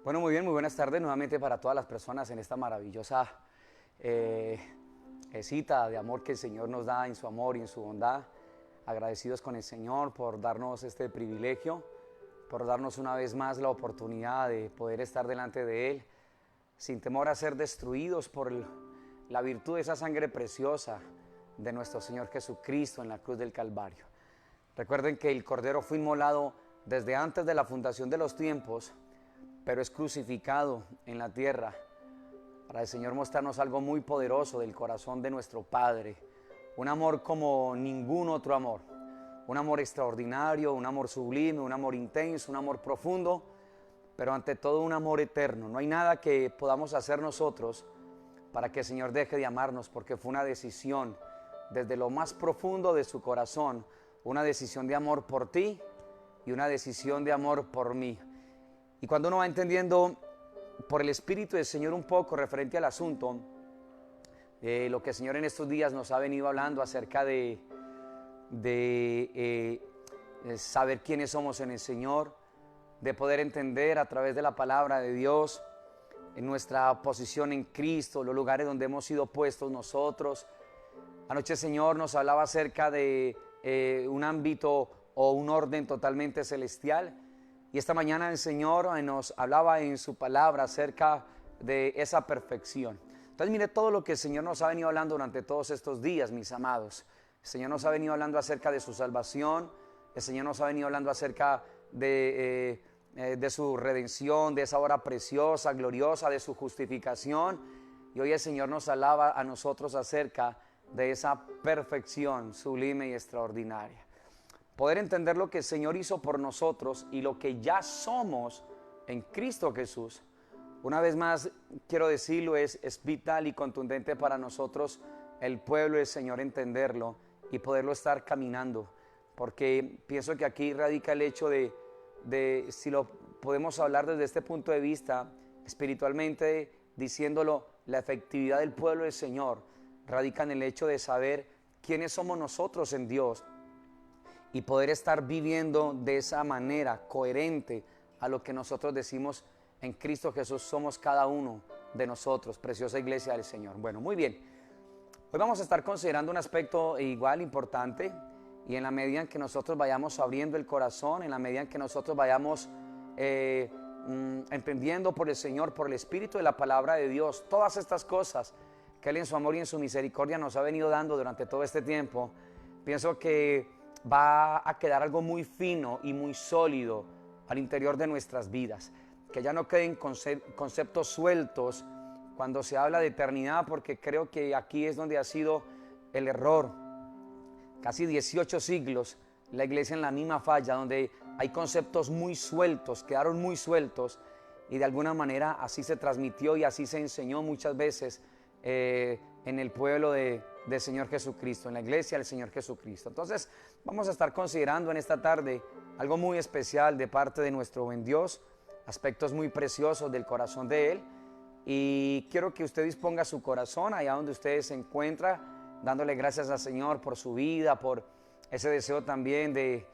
Bueno, muy bien, muy buenas tardes nuevamente para todas las personas en esta maravillosa cita de amor que el Señor nos da en su amor y en su bondad. Agradecidos con el Señor por darnos este privilegio, por darnos una vez más la oportunidad de poder estar delante de Él, sin temor a ser destruidos por la virtud de esa sangre preciosa de nuestro Señor Jesucristo en la cruz del Calvario. Recuerden que el Cordero fue inmolado desde antes de la fundación de los tiempos, pero es crucificado en la tierra para el Señor mostrarnos algo muy poderoso del corazón de nuestro Padre, un amor como ningún otro amor, un amor extraordinario, un amor sublime, un amor intenso, un amor profundo, pero ante todo un amor eterno. No hay nada que podamos hacer nosotros para que el Señor deje de amarnos, porque fue una decisión desde lo más profundo de su corazón, una decisión de amor por ti y una decisión de amor por mí. Y cuando uno va entendiendo por el Espíritu del Señor un poco referente al asunto, lo que el Señor en estos días nos ha venido hablando acerca de saber quiénes somos en el Señor, de poder entender a través de la palabra de Dios en nuestra posición en Cristo, los lugares donde hemos sido puestos nosotros. Anoche el Señor nos hablaba acerca de un ámbito o un orden totalmente celestial. Y esta mañana el Señor nos hablaba en su palabra acerca de esa perfección. Entonces mire todo lo que el Señor nos ha venido hablando durante todos estos días, mis amados. El Señor nos ha venido hablando acerca de su salvación. El Señor nos ha venido hablando acerca de su redención, de esa obra preciosa, gloriosa, de su justificación. Y hoy el Señor nos hablaba a nosotros acerca de esa perfección sublime y extraordinaria. Poder entender lo que el Señor hizo por nosotros y lo que ya somos en Cristo Jesús. Una vez más, quiero decirlo, es vital y contundente para nosotros, el pueblo del Señor, entenderlo y poderlo estar caminando. Porque pienso que aquí radica el hecho de si lo podemos hablar desde este punto de vista, espiritualmente, diciéndolo, la efectividad del pueblo del Señor radica en el hecho de saber quiénes somos nosotros en Dios, y poder estar viviendo de esa manera coherente a lo que nosotros decimos en Cristo Jesús somos cada uno de nosotros, preciosa iglesia del Señor. Bueno, muy bien. Hoy vamos a estar considerando un aspecto igual importante, y en la medida en que nosotros vayamos abriendo el corazón, en la medida en que nosotros vayamos entendiendo por el Señor, por el Espíritu de la palabra de Dios, todas estas cosas que Él en su amor y en su misericordia nos ha venido dando durante todo este tiempo, pienso que va a quedar algo muy fino y muy sólido al interior de nuestras vidas, que ya no queden conceptos sueltos cuando se habla de eternidad, porque creo que aquí es donde ha sido el error. Casi 18 siglos la iglesia en la misma falla, donde hay conceptos muy sueltos, quedaron muy sueltos, y de alguna manera así se transmitió y así se enseñó muchas veces en el pueblo del Señor Jesucristo, en la iglesia del Señor Jesucristo. Entonces vamos a estar considerando en esta tarde algo muy especial de parte de nuestro buen Dios, aspectos muy preciosos del corazón de Él, y quiero que usted disponga su corazón allá donde usted se encuentra, dándole gracias al Señor por su vida, por ese deseo también de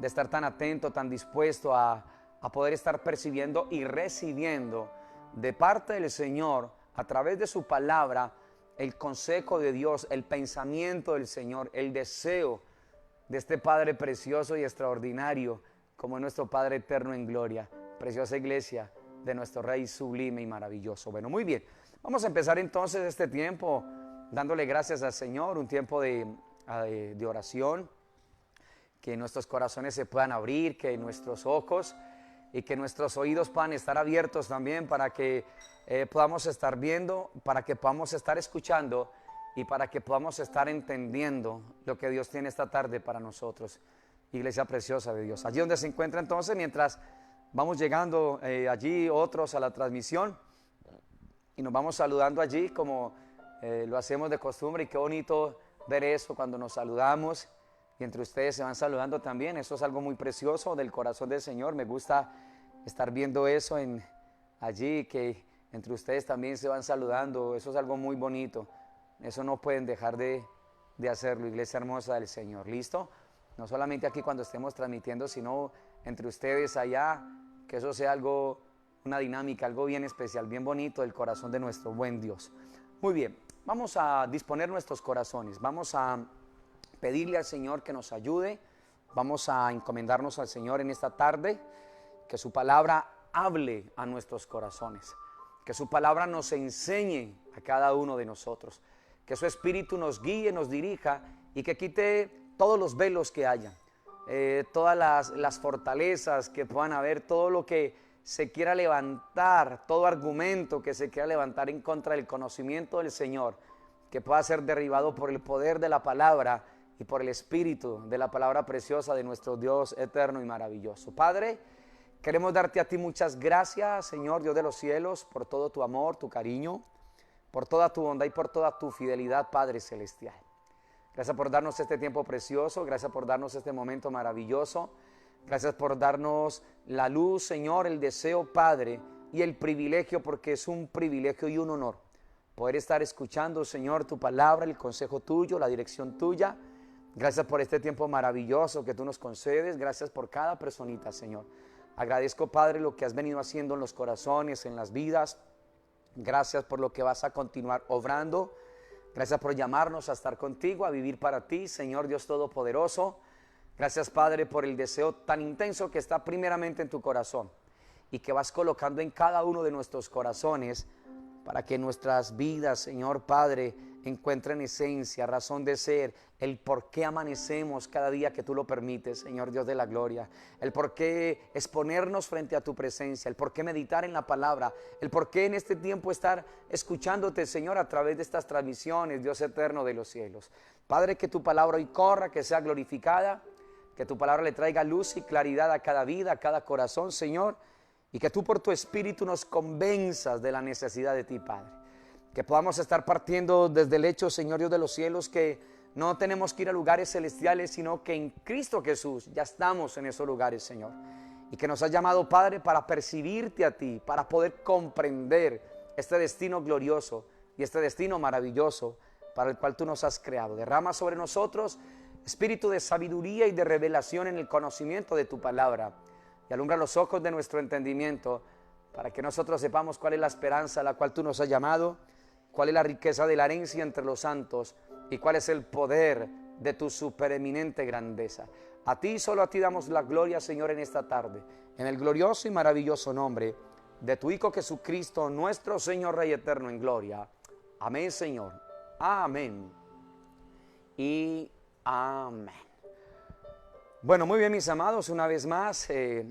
estar tan atento, tan dispuesto a poder estar percibiendo y recibiendo de parte del Señor, a través de su palabra, el consejo de Dios, el pensamiento del Señor, el deseo de este Padre precioso y extraordinario, como nuestro Padre eterno en gloria, preciosa iglesia de nuestro Rey sublime y maravilloso. Bueno, muy bien, vamos a empezar entonces este tiempo dándole gracias al Señor, un tiempo de oración, que nuestros corazones se puedan abrir, que nuestros ojos y que nuestros oídos puedan estar abiertos también para que podamos estar viendo, para que podamos estar escuchando y para que podamos estar entendiendo lo que Dios tiene esta tarde para nosotros, iglesia preciosa de Dios. Allí donde se encuentra entonces, mientras vamos llegando allí otros a la transmisión y nos vamos saludando allí como lo hacemos de costumbre, y qué bonito ver eso cuando nos saludamos y entre ustedes se van saludando también. Eso es algo muy precioso del corazón del Señor. Me gusta estar viendo eso allí, que entre ustedes también se van saludando. Eso es algo muy bonito. Eso no pueden dejar de hacerlo, iglesia hermosa del Señor. ¿Listo? No solamente aquí cuando estemos transmitiendo, sino entre ustedes allá, que eso sea algo una dinámica, algo bien especial, bien bonito del corazón de nuestro buen Dios. Muy bien, vamos a disponer nuestros corazones, vamos a pedirle al Señor que nos ayude, vamos a encomendarnos al Señor en esta tarde, que su palabra hable a nuestros corazones, que su palabra nos enseñe a cada uno de nosotros, que su Espíritu nos guíe, nos dirija y que quite todos los velos que haya, todas las fortalezas que puedan haber, todo lo que se quiera levantar, todo argumento que se quiera levantar en contra del conocimiento del Señor, que pueda ser derribado por el poder de la palabra y por el Espíritu de la palabra preciosa de nuestro Dios eterno y maravilloso. Padre, queremos darte a ti muchas gracias, Señor Dios de los cielos, por todo tu amor, tu cariño, por toda tu bondad y por toda tu fidelidad, Padre celestial. Gracias por darnos este tiempo precioso, gracias por darnos este momento maravilloso, gracias por darnos la luz, Señor, el deseo, Padre, y el privilegio, porque es un privilegio y un honor poder estar escuchando, Señor, tu palabra, el consejo tuyo, la dirección tuya. Gracias por este tiempo maravilloso que tú nos concedes, gracias por cada personita, Señor. Agradezco, Padre, lo que has venido haciendo en los corazones, en las vidas. Gracias por lo que vas a continuar obrando. Gracias por llamarnos a estar contigo, a vivir para ti, Señor Dios Todopoderoso. Gracias, Padre, por el deseo tan intenso que está primeramente en tu corazón y que vas colocando en cada uno de nuestros corazones para que nuestras vidas, Señor Padre, encuentren esencia, razón de ser, el por qué amanecemos cada día que tú lo permites, Señor Dios de la gloria, el por qué exponernos frente a tu presencia, el por qué meditar en la palabra, el por qué en este tiempo estar escuchándote, Señor, a través de estas transmisiones, Dios eterno de los cielos. Padre, que tu palabra hoy corra, que sea glorificada, que tu palabra le traiga luz y claridad a cada vida, a cada corazón, Señor, y que tú por tu Espíritu nos convenzas de la necesidad de ti, Padre. Que podamos estar partiendo desde el hecho, Señor Dios de los cielos, que no tenemos que ir a lugares celestiales, sino que en Cristo Jesús ya estamos en esos lugares, Señor. Y que nos has llamado, Padre, para percibirte a ti, para poder comprender este destino glorioso y este destino maravilloso para el cual tú nos has creado. Derrama sobre nosotros espíritu de sabiduría y de revelación en el conocimiento de tu palabra. Y alumbra los ojos de nuestro entendimiento para que nosotros sepamos cuál es la esperanza a la cual tú nos has llamado, cuál es la riqueza de la herencia entre los santos y cuál es el poder de tu supereminente grandeza. A ti, solo a ti damos la gloria, Señor, en esta tarde, en el glorioso y maravilloso nombre de tu Hijo Jesucristo, nuestro Señor Rey eterno en gloria. Amén, Señor. Amén. Y amén. Bueno, muy bien, mis amados, una vez más,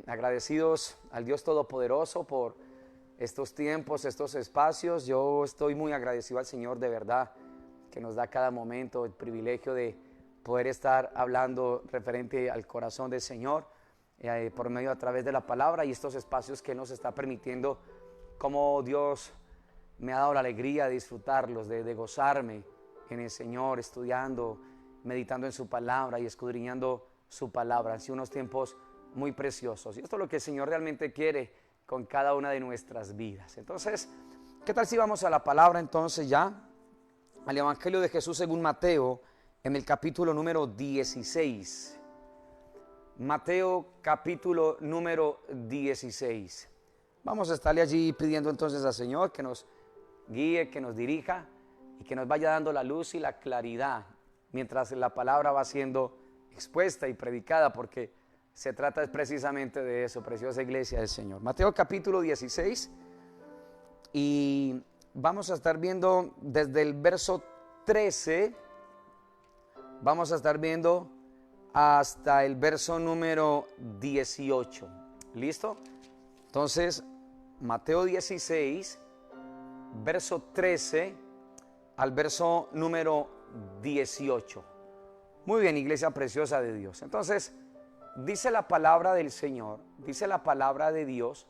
agradecidos al Dios Todopoderoso por estos tiempos, estos espacios. Yo estoy muy agradecido al Señor, de verdad, que nos da cada momento el privilegio de poder estar hablando referente al corazón del Señor, por medio a través de la palabra y estos espacios que nos está permitiendo, como Dios me ha dado la alegría de disfrutarlos, de gozarme en el Señor, estudiando, meditando en su palabra y escudriñando su palabra. Han sido unos tiempos muy preciosos y esto es lo que el Señor realmente quiere con cada una de nuestras vidas. Entonces, ¿qué tal si vamos a la palabra entonces ya? Al Evangelio de Jesús según Mateo, en el capítulo número 16. Mateo capítulo número 16. Vamos a estarle allí pidiendo entonces al Señor que nos guíe, que nos dirija y que nos vaya dando la luz y la claridad mientras la palabra va siendo expuesta y predicada, porque se trata precisamente de eso, preciosa iglesia del Señor. Mateo capítulo 16 y vamos a estar viendo desde el verso 13, vamos a estar viendo hasta el verso número 18. ¿Listo? Entonces, Mateo 16, verso 13 al verso número 18. Muy bien, iglesia preciosa de Dios. Entonces, dice la palabra del Señor, dice la palabra de Dios.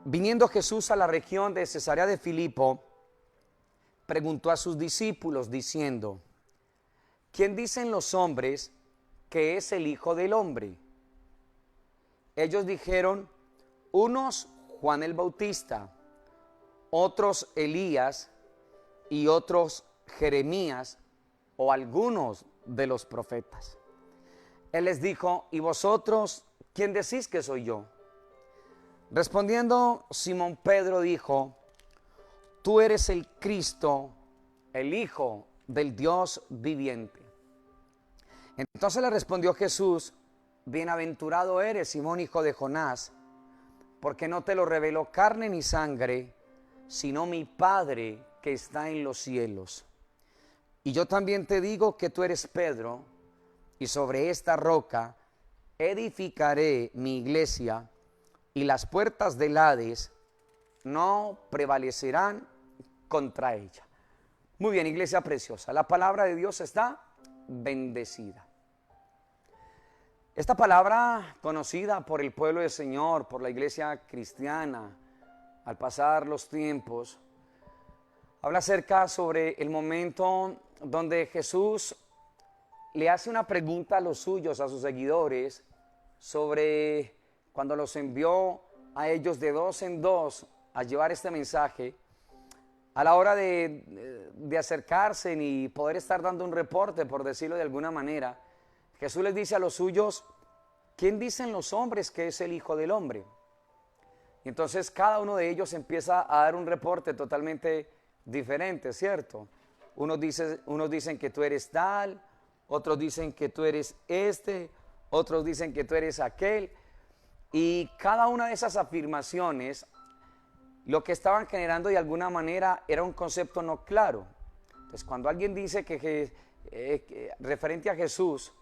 Viniendo Jesús a la región de Cesarea de Filipo, preguntó a sus discípulos diciendo: ¿quién dicen los hombres que es el Hijo del Hombre? Ellos dijeron: unos Juan el Bautista, otros Elías y otros Jeremías o algunos de los profetas. Él les dijo: ¿y vosotros quién decís que soy yo? Respondiendo, Simón Pedro dijo: tú eres el Cristo, el Hijo del Dios viviente. Entonces le respondió Jesús: bienaventurado eres, Simón, hijo de Jonás, porque no te lo reveló carne ni sangre, sino mi Padre que está en los cielos. Y yo también te digo que tú eres Pedro, y sobre esta roca edificaré mi iglesia, y las puertas del Hades no prevalecerán contra ella. Muy bien, iglesia preciosa, la palabra de Dios está bendecida. Esta palabra, conocida por el pueblo del Señor, por la iglesia cristiana, al pasar los tiempos, habla acerca sobre el momento donde Jesús le hace una pregunta a los suyos, a sus seguidores, sobre cuando los envió a ellos de dos en dos a llevar este mensaje. A la hora de acercarse y poder estar dando un reporte, por decirlo de alguna manera, Jesús les dice a los suyos: ¿quién dicen los hombres que es el Hijo del Hombre? Y entonces cada uno de ellos empieza a dar un reporte totalmente diferente, ¿cierto? Unos dicen que tú eres tal, otros dicen que tú eres este, otros dicen que tú eres aquel. Y cada una de esas afirmaciones, lo que estaban generando de alguna manera era un concepto no claro. Entonces, cuando alguien dice que referente a Jesús,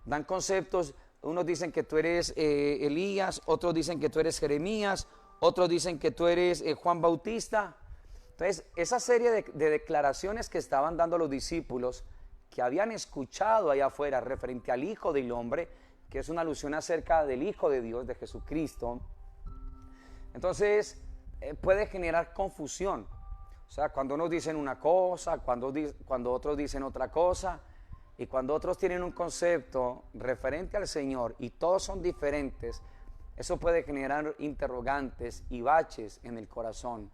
dan conceptos. Unos dicen que tú eres Elías, otros dicen que tú eres Jeremías, otros dicen que tú eres Juan Bautista. Entonces, esa serie de declaraciones que estaban dando los discípulos, que habían escuchado allá afuera referente al Hijo del Hombre, que es una alusión acerca del Hijo de Dios, de Jesucristo, entonces puede generar confusión. O sea, cuando unos dicen una cosa, cuando otros dicen otra cosa, y cuando otros tienen un concepto referente al Señor y todos son diferentes, eso puede generar interrogantes y baches en el corazón.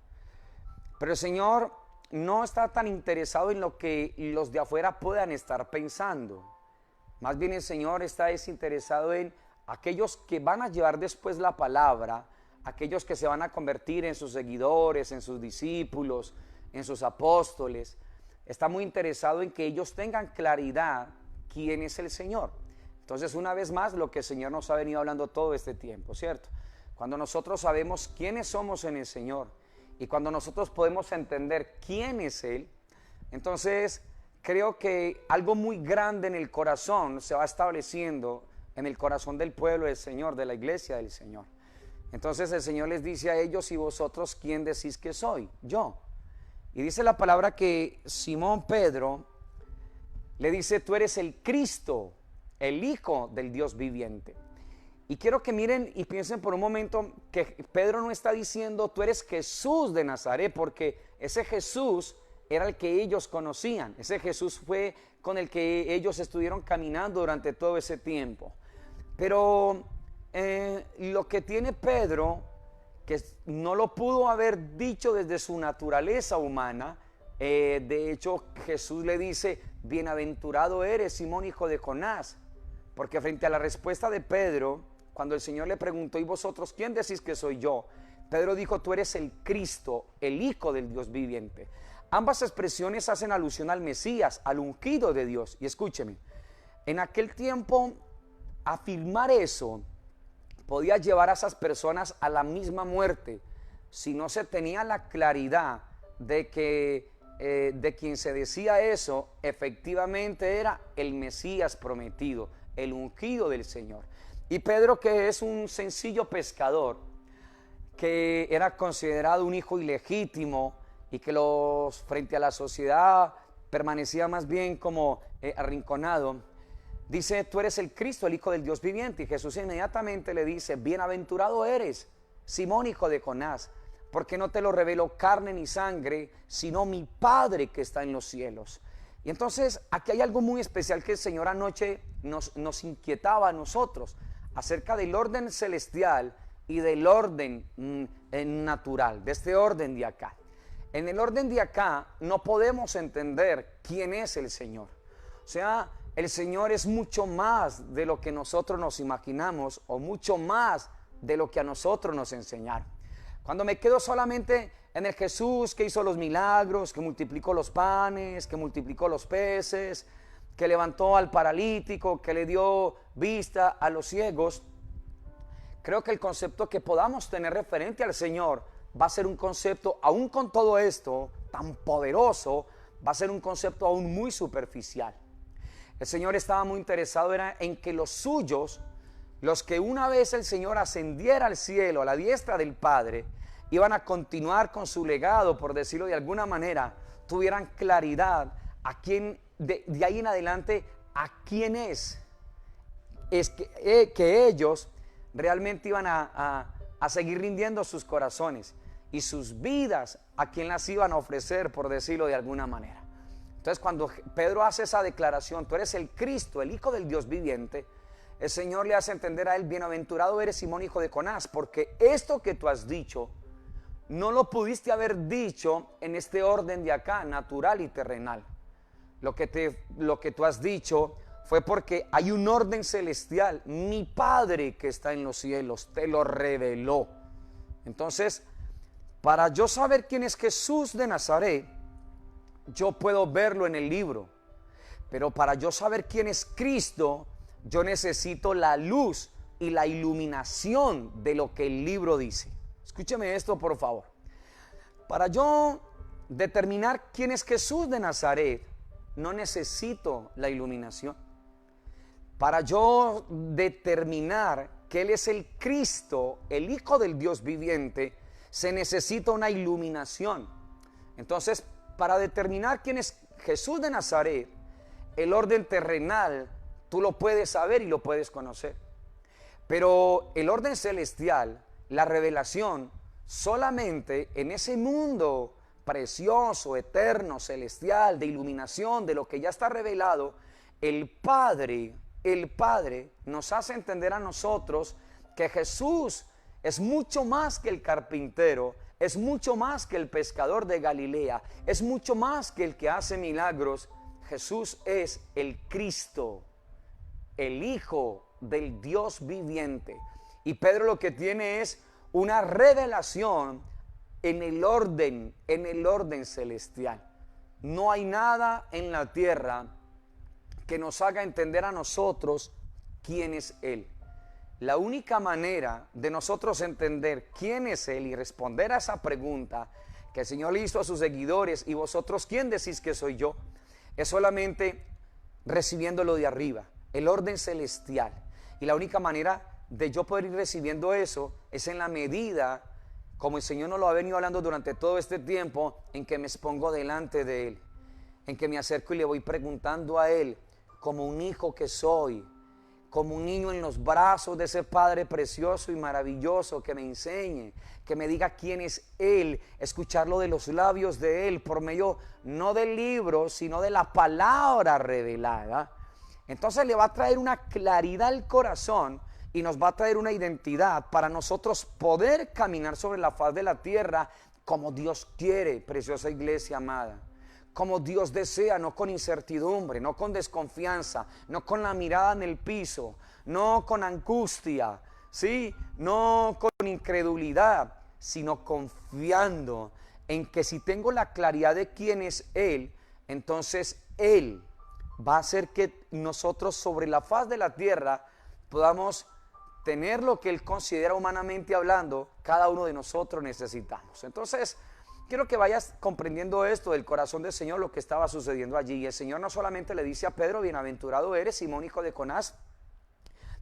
Pero el Señor no está tan interesado en lo que los de afuera puedan estar pensando. Más bien el Señor está desinteresado en aquellos que van a llevar después la palabra, aquellos que se van a convertir en sus seguidores, en sus discípulos, en sus apóstoles. Está muy interesado en que ellos tengan claridad quién es el Señor. Entonces, una vez más, lo que el Señor nos ha venido hablando todo este tiempo, ¿cierto? Cuando nosotros sabemos quiénes somos en el Señor y cuando nosotros podemos entender quién es Él, entonces creo que algo muy grande en el corazón se va estableciendo en el corazón del pueblo del Señor, de la iglesia del Señor. Entonces el Señor les dice a ellos: ¿y vosotros quién decís que soy? Yo. Y dice la palabra que Simón Pedro le dice: tú eres el Cristo, el Hijo del Dios viviente. Y quiero que miren y piensen por un momento que Pedro no está diciendo tú eres Jesús de Nazaret, porque ese Jesús era el que ellos conocían. Ese Jesús fue con el que ellos estuvieron caminando durante todo ese tiempo. Pero lo que tiene Pedro, que no lo pudo haber dicho desde su naturaleza humana, de hecho Jesús le dice: bienaventurado eres, Simón, hijo de Jonás, porque frente a la respuesta de Pedro, cuando el Señor le preguntó: ¿y vosotros quién decís que soy yo?, Pedro dijo: tú eres el Cristo, el Hijo del Dios viviente. Ambas expresiones hacen alusión al Mesías, al ungido de Dios. Y escúcheme, en aquel tiempo afirmar eso podía llevar a esas personas a la misma muerte si no se tenía la claridad de que de quien se decía eso efectivamente era el Mesías prometido, el ungido del Señor. Y Pedro, que es un sencillo pescador, que era considerado un hijo ilegítimo y que frente a la sociedad permanecía más bien como arrinconado, dice: tú eres el Cristo, el Hijo del Dios viviente. Y Jesús inmediatamente le dice: bienaventurado eres, Simón, hijo de Jonás, porque no te lo reveló carne ni sangre, sino mi Padre que está en los cielos. Y entonces aquí hay algo muy especial que el Señor anoche nos inquietaba a nosotros acerca del orden celestial y del orden natural, de este orden de acá. En el orden de acá no podemos entender quién es el Señor. O sea, el Señor es mucho más de lo que nosotros nos imaginamos, o mucho más de lo que a nosotros nos enseñaron. Cuando me quedo solamente en el Jesús que hizo los milagros, que multiplicó los panes, que multiplicó los peces, que levantó al paralítico, que le dio vista a los ciegos, creo que el concepto que podamos tener referente al Señor va a ser un concepto, aún con todo esto tan poderoso, va a ser un concepto aún muy superficial. El Señor estaba muy interesado en que los suyos, los que una vez el Señor ascendiera al cielo, a la diestra del Padre, iban a continuar con su legado, por decirlo de alguna manera, tuvieran claridad a quién, de ahí en adelante, a quién es que ellos realmente iban a seguir rindiendo sus corazones y sus vidas, a quién las iban a ofrecer, por decirlo de alguna manera. Entonces, cuando Pedro hace esa declaración, tú eres el Cristo, el Hijo del Dios viviente, el Señor le hace entender a él: bienaventurado eres, Simón, hijo de Jonás, porque esto que tú has dicho no lo pudiste haber dicho en este orden de acá, natural y terrenal. Lo que tú has dicho fue porque hay un orden celestial. Mi Padre que está en los cielos te lo reveló. Entonces, para yo saber quién es Jesús de Nazaret, yo puedo verlo en el libro. Pero para yo saber quién es Cristo, yo necesito la luz y la iluminación de lo que el libro dice. Escúcheme esto, por favor. Para yo determinar quién es Jesús de Nazaret, no necesito la iluminación. Para yo determinar que Él es el Cristo, el Hijo del Dios viviente, se necesita una iluminación. Entonces, para determinar quién es Jesús de Nazaret, el orden terrenal, tú lo puedes saber y lo puedes conocer. Pero el orden celestial, la revelación, solamente en ese mundo precioso, eterno, celestial, de iluminación, de lo que ya está revelado, el Padre nos hace entender a nosotros que Jesús es mucho más que el carpintero, es mucho más que el pescador de Galilea, es mucho más que el que hace milagros. Jesús es el Cristo, el Hijo del Dios viviente. Y Pedro lo que tiene es una revelación en el orden celestial. No hay nada en la tierra que nos haga entender a nosotros quién es Él. La única manera de nosotros entender quién es Él y responder a esa pregunta que el Señor le hizo a sus seguidores: ¿y vosotros quién decís que soy yo?, es solamente recibiéndolo de arriba, el orden celestial. Y la única manera de yo poder ir recibiendo eso es en la medida, como el Señor nos lo ha venido hablando durante todo este tiempo, en que me expongo delante de Él, en que me acerco y le voy preguntando a Él, como un hijo que soy, como un niño en los brazos de ese Padre precioso y maravilloso, que me enseñe, que me diga quién es Él, escucharlo de los labios de Él, por medio no del libro, sino de la palabra revelada. Entonces le va a traer una claridad al corazón y nos va a traer una identidad para nosotros poder caminar sobre la faz de la tierra como Dios quiere, preciosa iglesia amada. Como Dios desea, no con incertidumbre, no con desconfianza, no con la mirada en el piso, no con angustia, ¿sí? No con incredulidad, sino confiando en que si tengo la claridad de quién es Él, entonces Él va a hacer que nosotros sobre la faz de la tierra podamos tener lo que Él considera humanamente hablando, cada uno de nosotros necesitamos. Entonces, quiero que vayas comprendiendo esto del corazón del Señor, lo que estaba sucediendo allí. Y el Señor no solamente le dice a Pedro: bienaventurado eres, Simón, hijo de Jonás,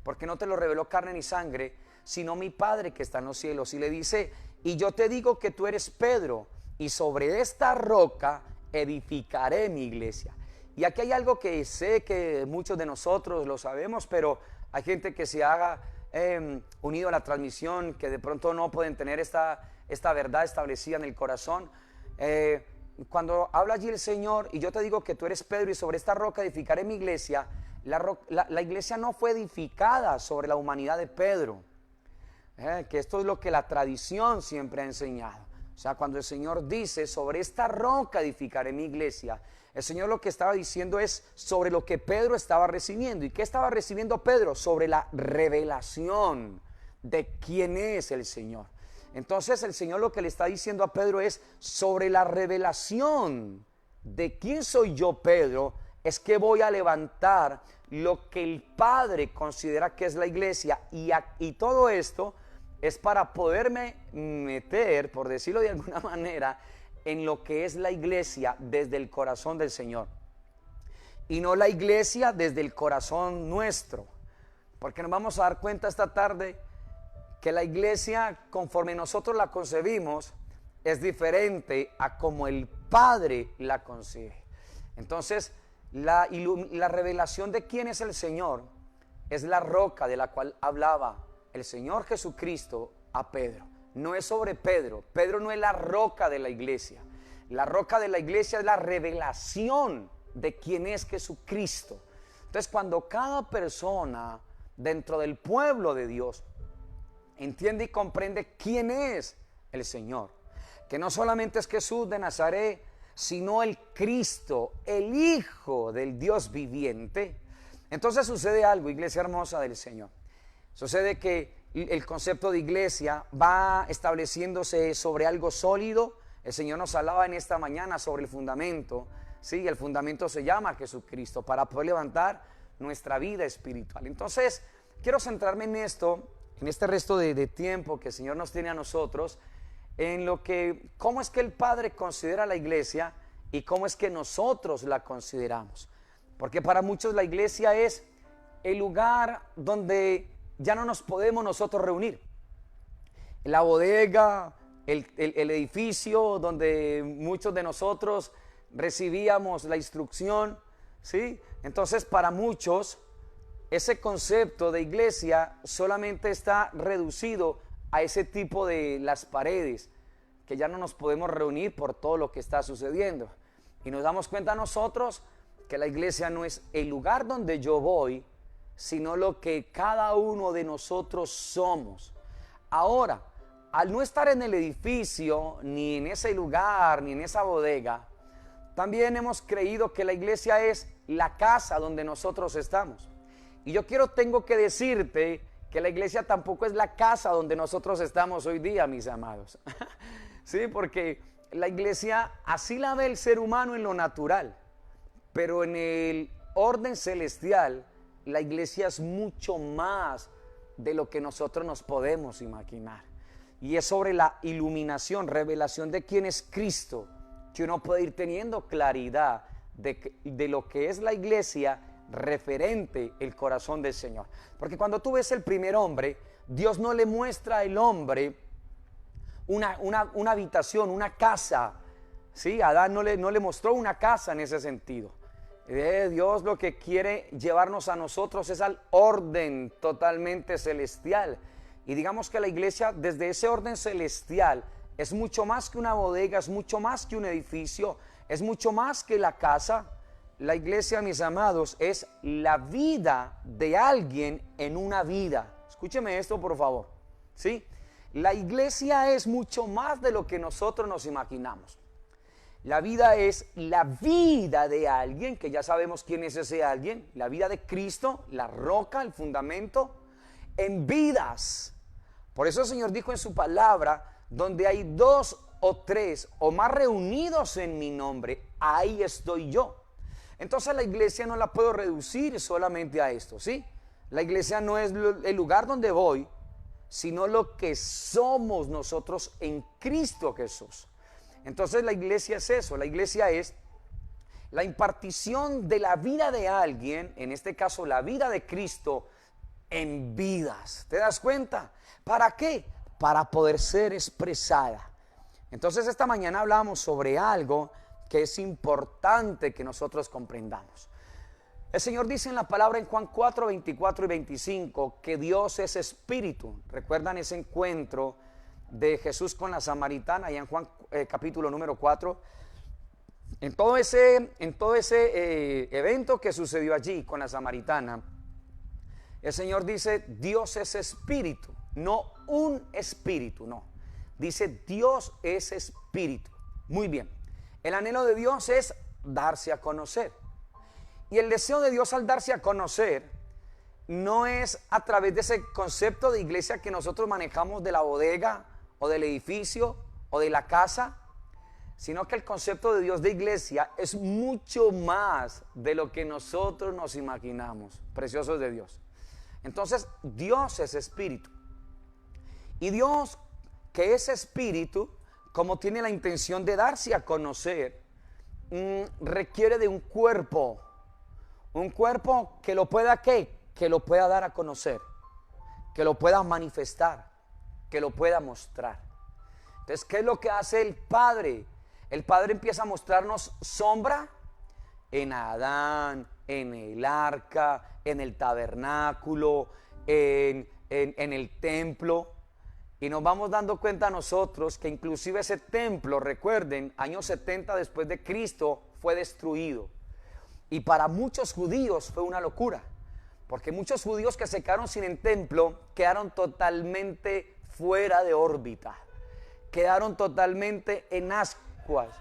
porque no te lo reveló carne ni sangre, sino mi Padre que está en los cielos. Y le dice: y yo te digo que tú eres Pedro, y sobre esta roca edificaré mi iglesia. Y aquí hay algo que sé que muchos de nosotros lo sabemos, pero hay gente que se haga unido a la transmisión, que de pronto no pueden tener esta verdad establecida en el corazón. Cuando habla allí el Señor: y yo te digo que tú eres Pedro, y sobre esta roca edificaré mi iglesia, la iglesia no fue edificada sobre la humanidad de Pedro, que esto es lo que la tradición siempre ha enseñado. O sea, cuando el Señor dice: sobre esta roca edificaré mi iglesia, el Señor lo que estaba diciendo es sobre lo que Pedro estaba recibiendo. ¿Y qué estaba recibiendo Pedro? Sobre la revelación de quién es el Señor. Entonces el Señor lo que le está diciendo a Pedro es sobre la revelación de quién soy yo, Pedro, es que voy a levantar lo que el Padre considera que es la iglesia y todo esto es para poderme meter, por decirlo de alguna manera, en lo que es la iglesia desde el corazón del Señor y no la iglesia desde el corazón nuestro, porque nos vamos a dar cuenta esta tarde que la iglesia, conforme nosotros la concebimos, es diferente a como el Padre la concibe. Entonces, la revelación de quién es el Señor es la roca de la cual hablaba el Señor Jesucristo a Pedro. No es sobre Pedro. Pedro no es la roca de la iglesia. La roca de la iglesia es la revelación de quién es Jesucristo. Entonces, cuando cada persona dentro del pueblo de Dios entiende y comprende quién es el Señor, que no solamente es Jesús de Nazaret, sino el Cristo, el Hijo del Dios viviente, entonces sucede algo, iglesia hermosa del Señor. Sucede que el concepto de iglesia va estableciéndose sobre algo sólido. El Señor nos hablaba en esta mañana sobre el fundamento, ¿sí? El fundamento se llama Jesucristo para poder levantar nuestra vida espiritual. Entonces, quiero centrarme en esto, en este resto de tiempo que el Señor nos tiene a nosotros, en lo que, cómo es que el Padre considera la iglesia y cómo es que nosotros la consideramos. Porque para muchos la iglesia es el lugar donde ya no nos podemos nosotros reunir. La bodega, el edificio donde muchos de nosotros recibíamos la instrucción, ¿sí? Entonces, para muchos, ese concepto de iglesia solamente está reducido a ese tipo de las paredes, que ya no nos podemos reunir por todo lo que está sucediendo. Y nos damos cuenta nosotros que la iglesia no es el lugar donde yo voy, sino lo que cada uno de nosotros somos. Ahora, al no estar en el edificio, ni en ese lugar, ni en esa bodega, también hemos creído que la iglesia es la casa donde nosotros estamos. Y yo tengo que decirte que la iglesia tampoco es la casa donde nosotros estamos hoy día, mis amados. Sí, porque la iglesia así la ve el ser humano en lo natural, pero en el orden celestial, la iglesia es mucho más de lo que nosotros nos podemos imaginar. Y es sobre la iluminación, revelación de quién es Cristo, que uno puede ir teniendo claridad de lo que es la iglesia referente el corazón del Señor. Porque cuando tú ves el primer hombre, Dios no le muestra al hombre una habitación, una casa, ¿sí? Adán no le mostró una casa en ese sentido. Dios lo que quiere llevarnos a nosotros es al orden totalmente celestial. Y digamos que la iglesia desde ese orden celestial es mucho más que una bodega, es mucho más que un edificio, es mucho más que la casa. La iglesia, mis amados, es la vida de alguien en una vida. Escúcheme esto, por favor, ¿sí? La iglesia es mucho más de lo que nosotros nos imaginamos. La vida es la vida de alguien, que ya sabemos quién es ese alguien, la vida de Cristo, la roca, el fundamento, en vidas. Por eso el Señor dijo en su palabra, donde hay 2 o 3 o más reunidos en mi nombre, ahí estoy yo. Entonces la iglesia no la puedo reducir solamente a esto, ¿sí? La iglesia no es el lugar donde voy, sino lo que somos nosotros en Cristo Jesús. Entonces la iglesia es eso, la iglesia es la impartición de la vida de alguien, en este caso la vida de Cristo, en vidas. ¿Te das cuenta? ¿Para qué? Para poder ser expresada. Entonces esta mañana hablamos sobre algo que es importante que nosotros comprendamos. El Señor dice en la palabra en Juan 4, 24 y 25 que Dios es espíritu. ¿Recuerdan ese encuentro de Jesús con la samaritana allá en Juan capítulo número 4? En todo ese evento que sucedió allí con la samaritana, el Señor dice Dios es espíritu, no un espíritu, no. Dice Dios es espíritu. Muy bien. El anhelo de Dios es darse a conocer. Y el deseo de Dios al darse a conocer no es a través de ese concepto de iglesia que nosotros manejamos de la bodega o del edificio o de la casa, sino que el concepto de Dios de iglesia es mucho más de lo que nosotros nos imaginamos, preciosos de Dios. Entonces, Dios es espíritu. Y Dios, que es espíritu, como tiene la intención de darse a conocer, requiere de un cuerpo que lo pueda, ¿qué? Que lo pueda dar a conocer, que lo pueda manifestar, que lo pueda mostrar. Entonces, ¿qué es lo que hace el Padre? El Padre empieza a mostrarnos sombra en Adán, en el arca, en el tabernáculo, en el templo. Y nos vamos dando cuenta nosotros que inclusive ese templo, recuerden, años 70 después de Cristo, fue destruido. Y para muchos judíos fue una locura, porque muchos judíos que se quedaron sin el templo quedaron totalmente fuera de órbita, quedaron totalmente en ascuas,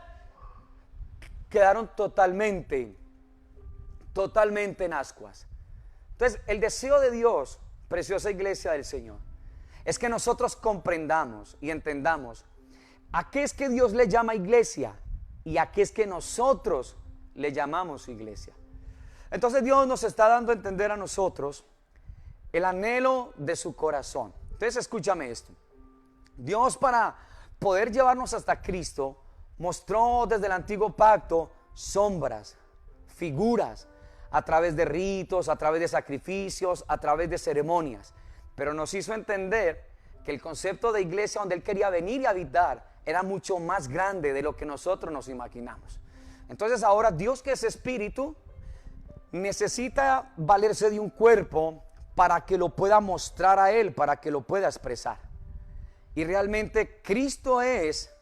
quedaron totalmente en ascuas. Entonces, el deseo de Dios, preciosa iglesia del Señor, es que nosotros comprendamos y entendamos a qué es que Dios le llama iglesia y a qué es que nosotros le llamamos iglesia. Entonces Dios nos está dando a entender a nosotros el anhelo de su corazón. Entonces escúchame esto. Dios, para poder llevarnos hasta Cristo, mostró desde el antiguo pacto sombras, figuras, a través de ritos, a través de sacrificios, a través de ceremonias. Pero nos hizo entender que el concepto de iglesia donde Él quería venir y habitar era mucho más grande de lo que nosotros nos imaginamos. Entonces ahora Dios, que es espíritu, necesita valerse de un cuerpo para que lo pueda mostrar a Él, para que lo pueda expresar. Y realmente Cristo es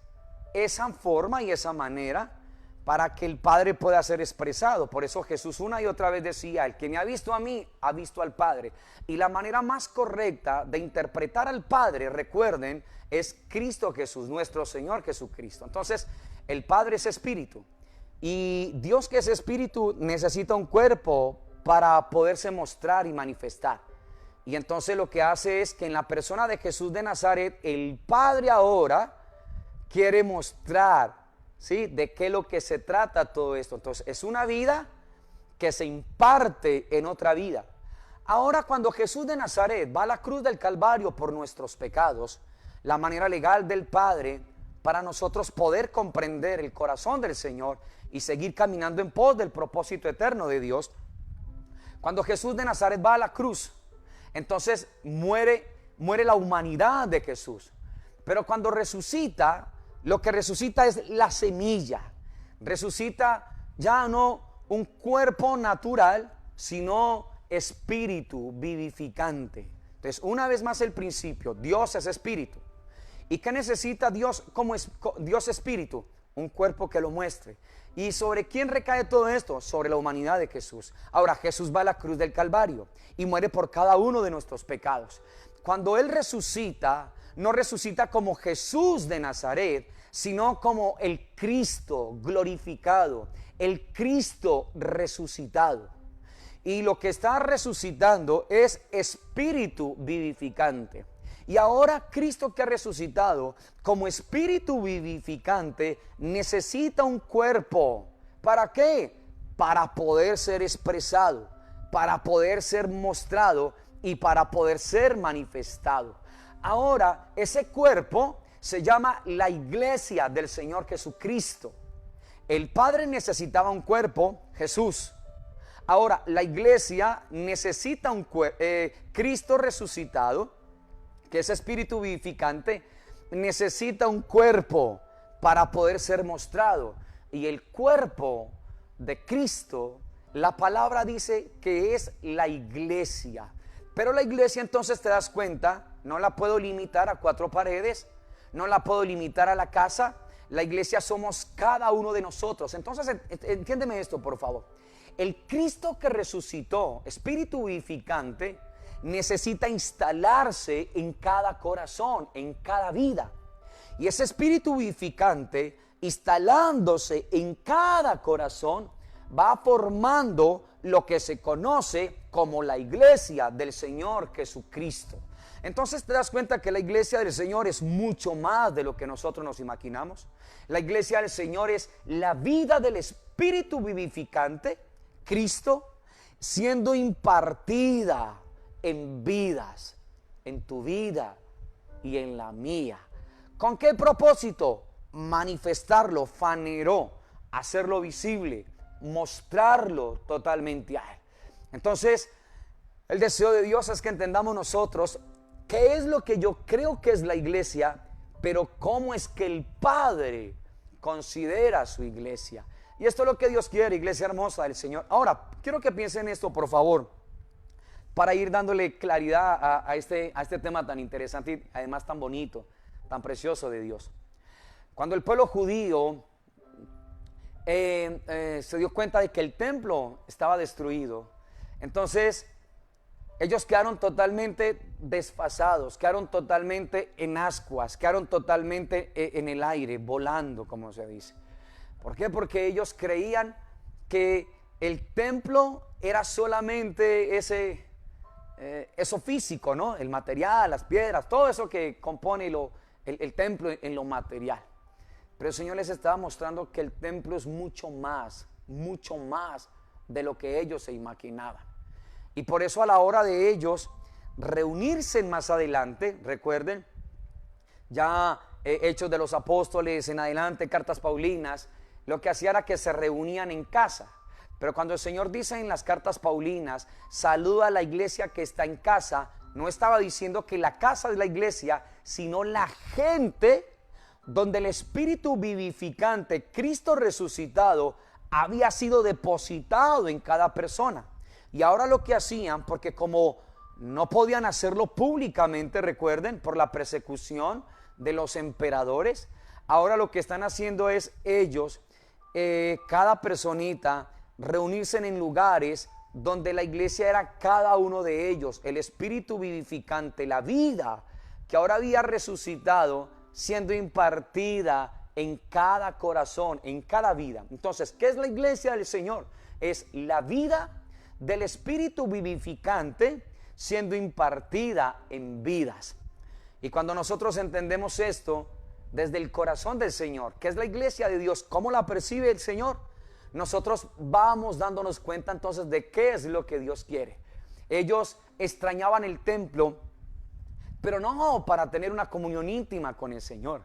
esa forma y esa manera para que el Padre pueda ser expresado. Por eso Jesús una y otra vez decía: el que me ha visto a mí, ha visto al Padre. Y la manera más correcta de interpretar al Padre, recuerden, es Cristo Jesús, nuestro Señor Jesucristo. Entonces, el Padre es espíritu. Y Dios, que es espíritu, necesita un cuerpo para poderse mostrar y manifestar. Y entonces lo que hace es que en la persona de Jesús de Nazaret, el Padre ahora quiere mostrar, ¿sí?, de qué es lo que se trata todo esto. Entonces es una vida que se imparte en otra vida. Ahora, cuando Jesús de Nazaret va a la cruz del Calvario por nuestros pecados, la manera legal del Padre para nosotros poder comprender el corazón del Señor y seguir caminando en pos del propósito eterno de Dios, cuando Jesús de Nazaret va a la cruz, entonces muere la humanidad de Jesús. Pero cuando resucita, lo que resucita es la semilla. Resucita ya no un cuerpo natural, sino espíritu vivificante. Entonces, una vez más el principio: Dios es espíritu. ¿Y qué necesita Dios como Dios espíritu? Un cuerpo que lo muestre. ¿Y sobre quién recae todo esto? Sobre la humanidad de Jesús. Ahora, Jesús va a la cruz del Calvario y muere por cada uno de nuestros pecados. Cuando Él resucita, no resucita como Jesús de Nazaret, sino como el Cristo glorificado, el Cristo resucitado. Y lo que está resucitando es espíritu vivificante. Y ahora Cristo, que ha resucitado como espíritu vivificante, necesita un cuerpo. ¿Para qué? Para poder ser expresado, para poder ser mostrado y para poder ser manifestado. Ahora, ese cuerpo se llama la iglesia del Señor Jesucristo. El Padre necesitaba un cuerpo, Jesús. Ahora, la iglesia necesita un Cristo resucitado, que es espíritu vivificante, necesita un cuerpo para poder ser mostrado. Y el cuerpo de Cristo, la palabra dice que es la iglesia. Pero la iglesia, entonces te das cuenta, no la puedo limitar a 4 paredes, no la puedo limitar a la casa. La iglesia somos cada uno de nosotros. Entonces, entiéndeme esto, por favor. El Cristo que resucitó, espíritu vivificante, necesita instalarse en cada corazón, en cada vida. Y ese espíritu vivificante, instalándose en cada corazón, va formando lo que se conoce como la iglesia del Señor Jesucristo. Entonces te das cuenta que la iglesia del Señor es mucho más de lo que nosotros nos imaginamos. La iglesia del Señor es la vida del Espíritu vivificante, Cristo, siendo impartida en vidas, en tu vida y en la mía. ¿Con qué propósito? Manifestarlo, faneró, hacerlo visible, mostrarlo totalmente a Él. Entonces, el deseo de Dios es que entendamos nosotros qué es lo que yo creo que es la iglesia, pero cómo es que el Padre considera su iglesia. Y esto es lo que Dios quiere, iglesia hermosa del Señor. Ahora, quiero que piensen esto, por favor, para ir dándole claridad a este tema tan interesante y además tan bonito, tan precioso de Dios. Cuando el pueblo judío se dio cuenta de que el templo estaba destruido, entonces ellos quedaron totalmente desfasados, quedaron totalmente en ascuas, quedaron totalmente en el aire, volando, como se dice. ¿Por qué? Porque ellos creían que el templo era solamente eso físico, ¿no? El material, las piedras, todo eso que compone el templo en lo material. Pero el Señor les estaba mostrando que el templo es mucho más de lo que ellos se imaginaban. Y por eso a la hora de ellos reunirse más adelante, recuerden, ya Hechos de los Apóstoles en adelante, cartas paulinas, lo que hacía era que se reunían en casa. Pero cuando el Señor dice en las cartas paulinas, saluda a la iglesia que está en casa, no estaba diciendo que la casa es la iglesia, sino la gente donde el Espíritu vivificante, Cristo resucitado, había sido depositado en cada persona. Y ahora lo que hacían, porque como no podían hacerlo públicamente, recuerden, por la persecución de los emperadores, ahora lo que están haciendo es ellos, cada personita, reunirse en lugares donde la iglesia era cada uno de ellos, el Espíritu vivificante, la vida que ahora había resucitado, siendo impartida en cada corazón, en cada vida. Entonces, ¿qué es la iglesia del Señor? Es la vida del Espíritu vivificante siendo impartida en vidas. Y cuando nosotros entendemos esto desde el corazón del Señor, que es la iglesia de Dios, ¿cómo la percibe el Señor? Nosotros vamos dándonos cuenta entonces de qué es lo que Dios quiere. Ellos extrañaban el templo, pero no para tener una comunión íntima con el Señor.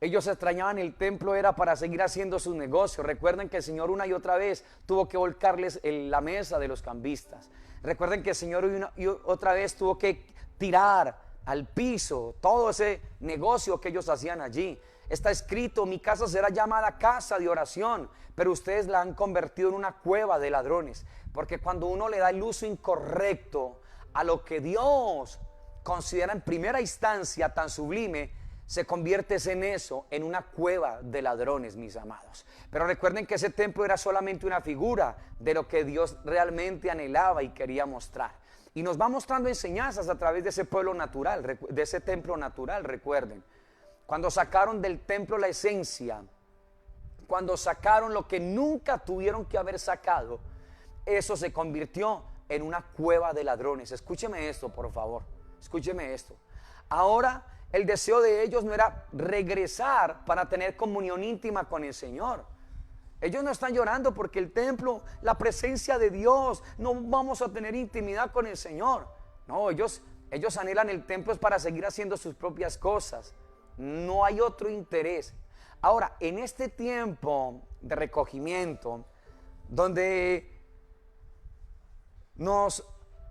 Ellos extrañaban el templo era para seguir haciendo sus negocios. Recuerden que el Señor una y otra vez tuvo que volcarles la mesa de los cambistas. Recuerden que el Señor una y otra vez tuvo que tirar al piso todo ese negocio que ellos hacían allí. Está escrito, mi casa será llamada casa de oración, pero ustedes la han convertido en una cueva de ladrones. Porque cuando uno le da el uso incorrecto a lo que Dios considera en primera instancia tan sublime, se convierte en eso, en una cueva de ladrones, mis amados. Pero recuerden que ese templo era solamente una figura de lo que Dios realmente anhelaba y quería mostrar. Y nos va mostrando enseñanzas a través de ese pueblo natural, de ese templo natural, recuerden. Cuando sacaron del templo la esencia, cuando sacaron lo que nunca tuvieron que haber sacado, eso se convirtió en una cueva de ladrones. Escúcheme esto, por favor, escúcheme esto. Ahora el deseo de ellos no era regresar para tener comunión íntima con el Señor. Ellos no están llorando porque el templo, la presencia de Dios, no vamos a tener intimidad con el Señor. No, ellos anhelan el templo para seguir haciendo sus propias cosas. No hay otro interés. Ahora, en este tiempo de recogimiento, donde nos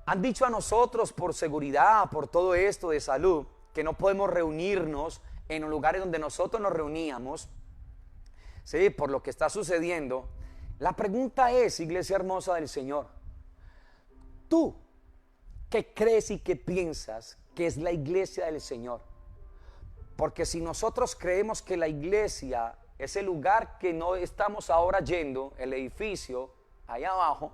han dicho a nosotros por seguridad, por todo esto de salud, que no podemos reunirnos en los lugares donde nosotros nos reuníamos, ¿sí? Por lo que está sucediendo. La pregunta es, iglesia hermosa del Señor, ¿tú qué crees y qué piensas que es la iglesia del Señor? Porque si nosotros creemos que la iglesia es el lugar que no estamos ahora yendo, el edificio allá abajo,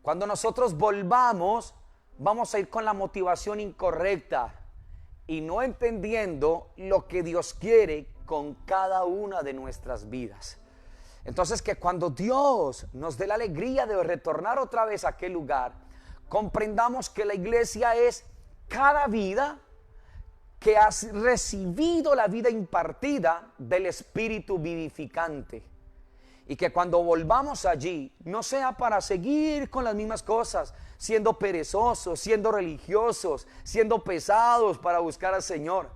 cuando nosotros volvamos, vamos a ir con la motivación incorrecta y no entendiendo lo que Dios quiere con cada una de nuestras vidas. Entonces, que cuando Dios nos dé la alegría de retornar otra vez a aquel lugar, comprendamos que la iglesia es cada vida que has recibido la vida impartida del Espíritu vivificante. Y que cuando volvamos allí, no sea para seguir con las mismas cosas, siendo perezosos, siendo religiosos, siendo pesados para buscar al Señor.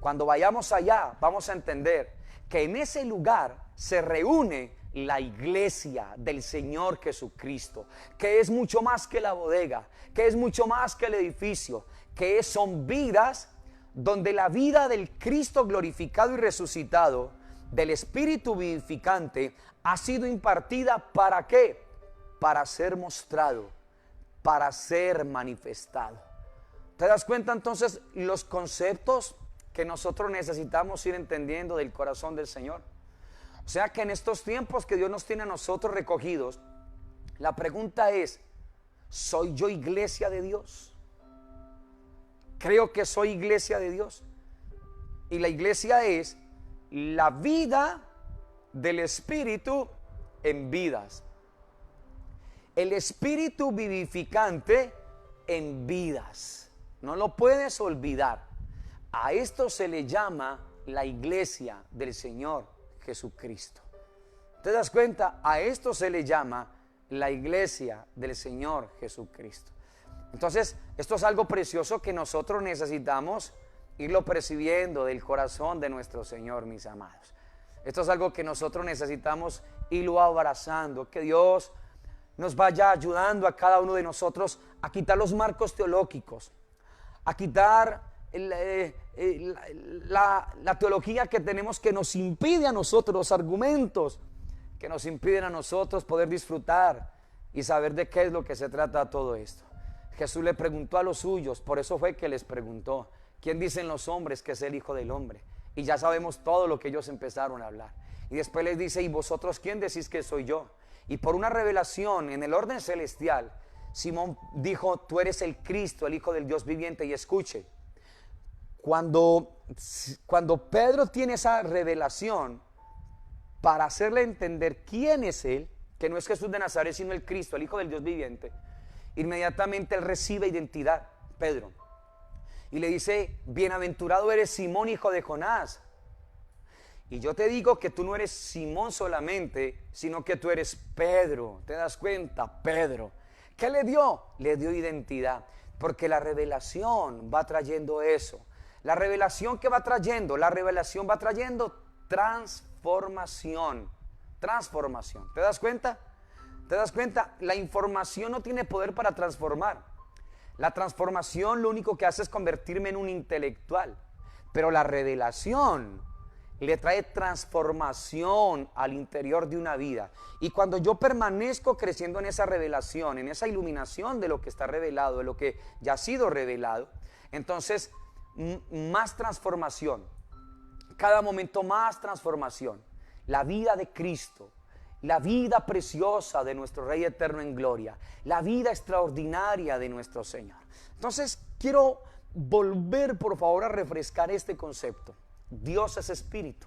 Cuando vayamos allá, vamos a entender que en ese lugar se reúne la iglesia del Señor Jesucristo, que es mucho más que la bodega, que es mucho más que el edificio, que son vidas donde la vida del Cristo glorificado y resucitado, del Espíritu vivificante, ha sido impartida. ¿Para qué? Para ser mostrado, para ser manifestado. ¿Te das cuenta entonces los conceptos que nosotros necesitamos ir entendiendo del corazón del Señor? O sea que en estos tiempos que Dios nos tiene a nosotros recogidos, la pregunta es, ¿soy yo iglesia de Dios? Creo que soy iglesia de Dios. Y la iglesia es la vida del Espíritu en vidas. El Espíritu vivificante en vidas. No lo puedes olvidar. A esto se le llama la iglesia del Señor Jesucristo. ¿Te das cuenta? A esto se le llama la iglesia del Señor Jesucristo. Entonces, esto es algo precioso que nosotros necesitamos irlo percibiendo del corazón de nuestro Señor, mis amados. Esto es algo que nosotros necesitamos irlo abrazando, que Dios nos vaya ayudando a cada uno de nosotros a quitar los marcos teológicos, a quitar la teología que tenemos, que nos impide a nosotros, los argumentos que nos impiden a nosotros poder disfrutar y saber de qué es lo que se trata todo esto. Jesús le preguntó a los suyos, por eso fue que les preguntó, ¿quién dicen los hombres que es el Hijo del Hombre? Y ya sabemos todo lo que ellos empezaron a hablar. Y después les dice, ¿y vosotros quién decís que soy yo? Y por una revelación en el orden celestial, Simón dijo, tú eres el Cristo, el Hijo del Dios viviente. Y escuche, cuando Pedro tiene esa revelación para hacerle entender quién es él, que no es Jesús de Nazaret, sino el Cristo, el Hijo del Dios viviente, inmediatamente él recibe identidad, Pedro. Y le dice, bienaventurado eres Simón, hijo de Jonás. Y yo te digo que tú no eres Simón solamente, sino que tú eres Pedro. ¿Te das cuenta? Pedro. ¿Qué le dio? Le dio identidad. Porque la revelación va trayendo eso. La revelación que va trayendo, la revelación va trayendo transformación. Transformación. ¿Te das cuenta? ¿Te das cuenta? La información no tiene poder para transformar. La transformación lo único que hace es convertirme en un intelectual. Pero la revelación le trae transformación al interior de una vida. Y cuando yo permanezco creciendo en esa revelación, en esa iluminación de lo que está revelado, de lo que ya ha sido revelado, entonces más transformación. Cada momento más transformación. La vida de Cristo, la vida preciosa de nuestro Rey eterno en gloria, la vida extraordinaria de nuestro Señor. Entonces quiero volver por favor a refrescar este concepto. Dios es espíritu.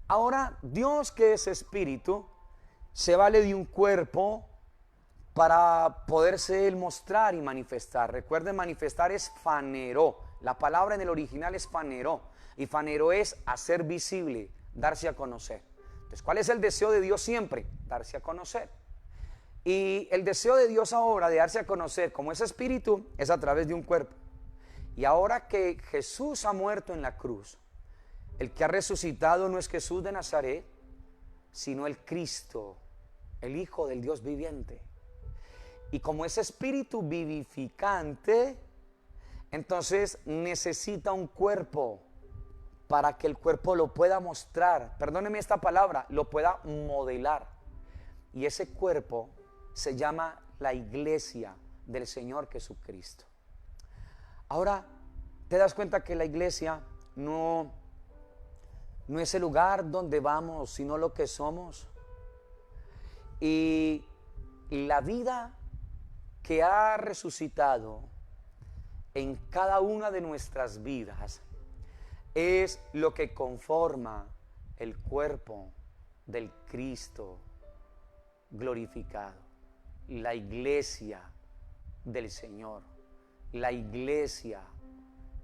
Ahora, Dios que es espíritu se vale de un cuerpo para poderse él mostrar y manifestar. Recuerden, manifestar es faneró. La palabra en el original es faneró. Y faneró es hacer visible, darse a conocer. Entonces, ¿cuál es el deseo de Dios siempre? Darse a conocer. Y el deseo de Dios ahora de darse a conocer como es espíritu es a través de un cuerpo. Y ahora que Jesús ha muerto en la cruz, el que ha resucitado no es Jesús de Nazaret, sino el Cristo, el Hijo del Dios viviente. Y como es espíritu vivificante, entonces necesita un cuerpo para que el cuerpo lo pueda mostrar, perdóneme esta palabra, lo pueda modelar. Y ese cuerpo se llama la iglesia del Señor Jesucristo. Ahora, ¿te das cuenta que la iglesia no es el lugar donde vamos, sino lo que somos? Y la vida que ha resucitado en cada una de nuestras vidas es lo que conforma el cuerpo del Cristo glorificado, la iglesia del Señor. La iglesia,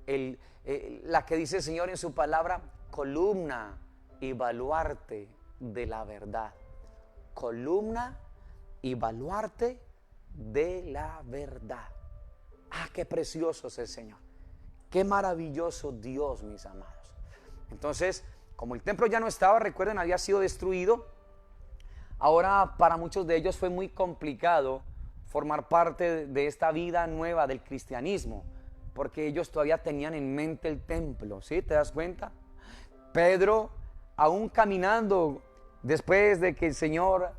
la que dice el Señor en su palabra, columna y baluarte de la verdad. Columna y baluarte de la verdad. Ah, qué precioso es el Señor. Qué maravilloso Dios, mis amados. Entonces, como el templo ya no estaba, recuerden, había sido destruido. Ahora para muchos de ellos fue muy complicado formar parte de esta vida nueva del cristianismo, porque ellos todavía tenían en mente el templo, ¿sí? ¿Te das cuenta? Pedro, aún caminando después de que el Señor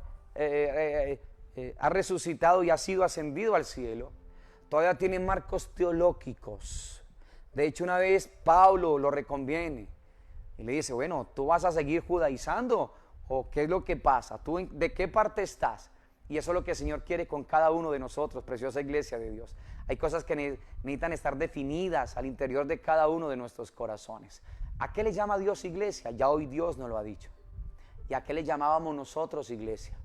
ha resucitado y ha sido ascendido al cielo, todavía tiene marcos teológicos. De hecho, una vez Pablo lo reconviene y le dice, bueno, ¿tú vas a seguir judaizando o qué es lo que pasa? ¿Tú de qué parte estás? Y eso es lo que el Señor quiere con cada uno de nosotros, preciosa iglesia de Dios. Hay cosas que necesitan estar definidas al interior de cada uno de nuestros corazones. ¿A qué le llama Dios iglesia? Ya hoy Dios nos lo ha dicho. ¿Y a qué le llamábamos nosotros iglesia?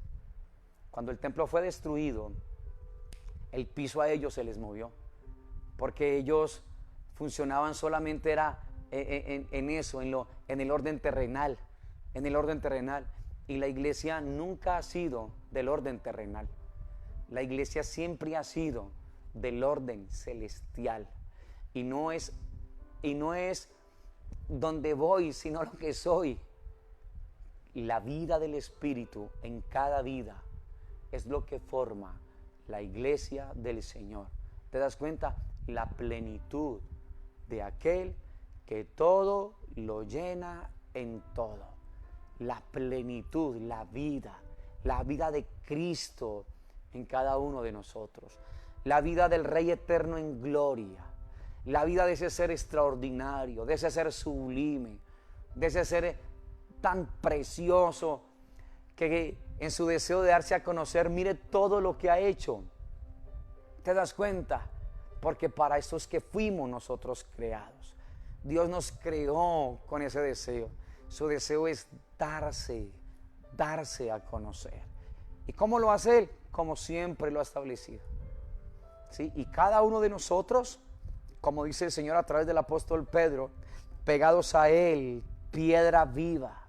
Cuando el templo fue destruido, el piso a ellos se les movió, porque ellos funcionaban solamente era en eso, en el orden terrenal, y la iglesia nunca ha sido del orden terrenal. La iglesia siempre ha sido del orden celestial, y no es donde voy, sino lo que soy. La vida del Espíritu en cada vida es lo que forma la iglesia del Señor. ¿Te das cuenta? La plenitud de aquel que todo lo llena en todo. La plenitud, la vida de Cristo en cada uno de nosotros. La vida del Rey eterno en gloria. La vida de ese ser extraordinario, de ese ser sublime, de ese ser tan precioso que en su deseo de darse a conocer, mire todo lo que ha hecho. ¿Te das cuenta? Porque para eso es que fuimos nosotros creados. Dios nos creó con ese deseo. Su deseo es darse a conocer. ¿Y cómo lo hace Él? Como siempre lo ha establecido. ¿Sí? Y cada uno de nosotros, como dice el Señor a través del apóstol Pedro, pegados a Él, piedra viva.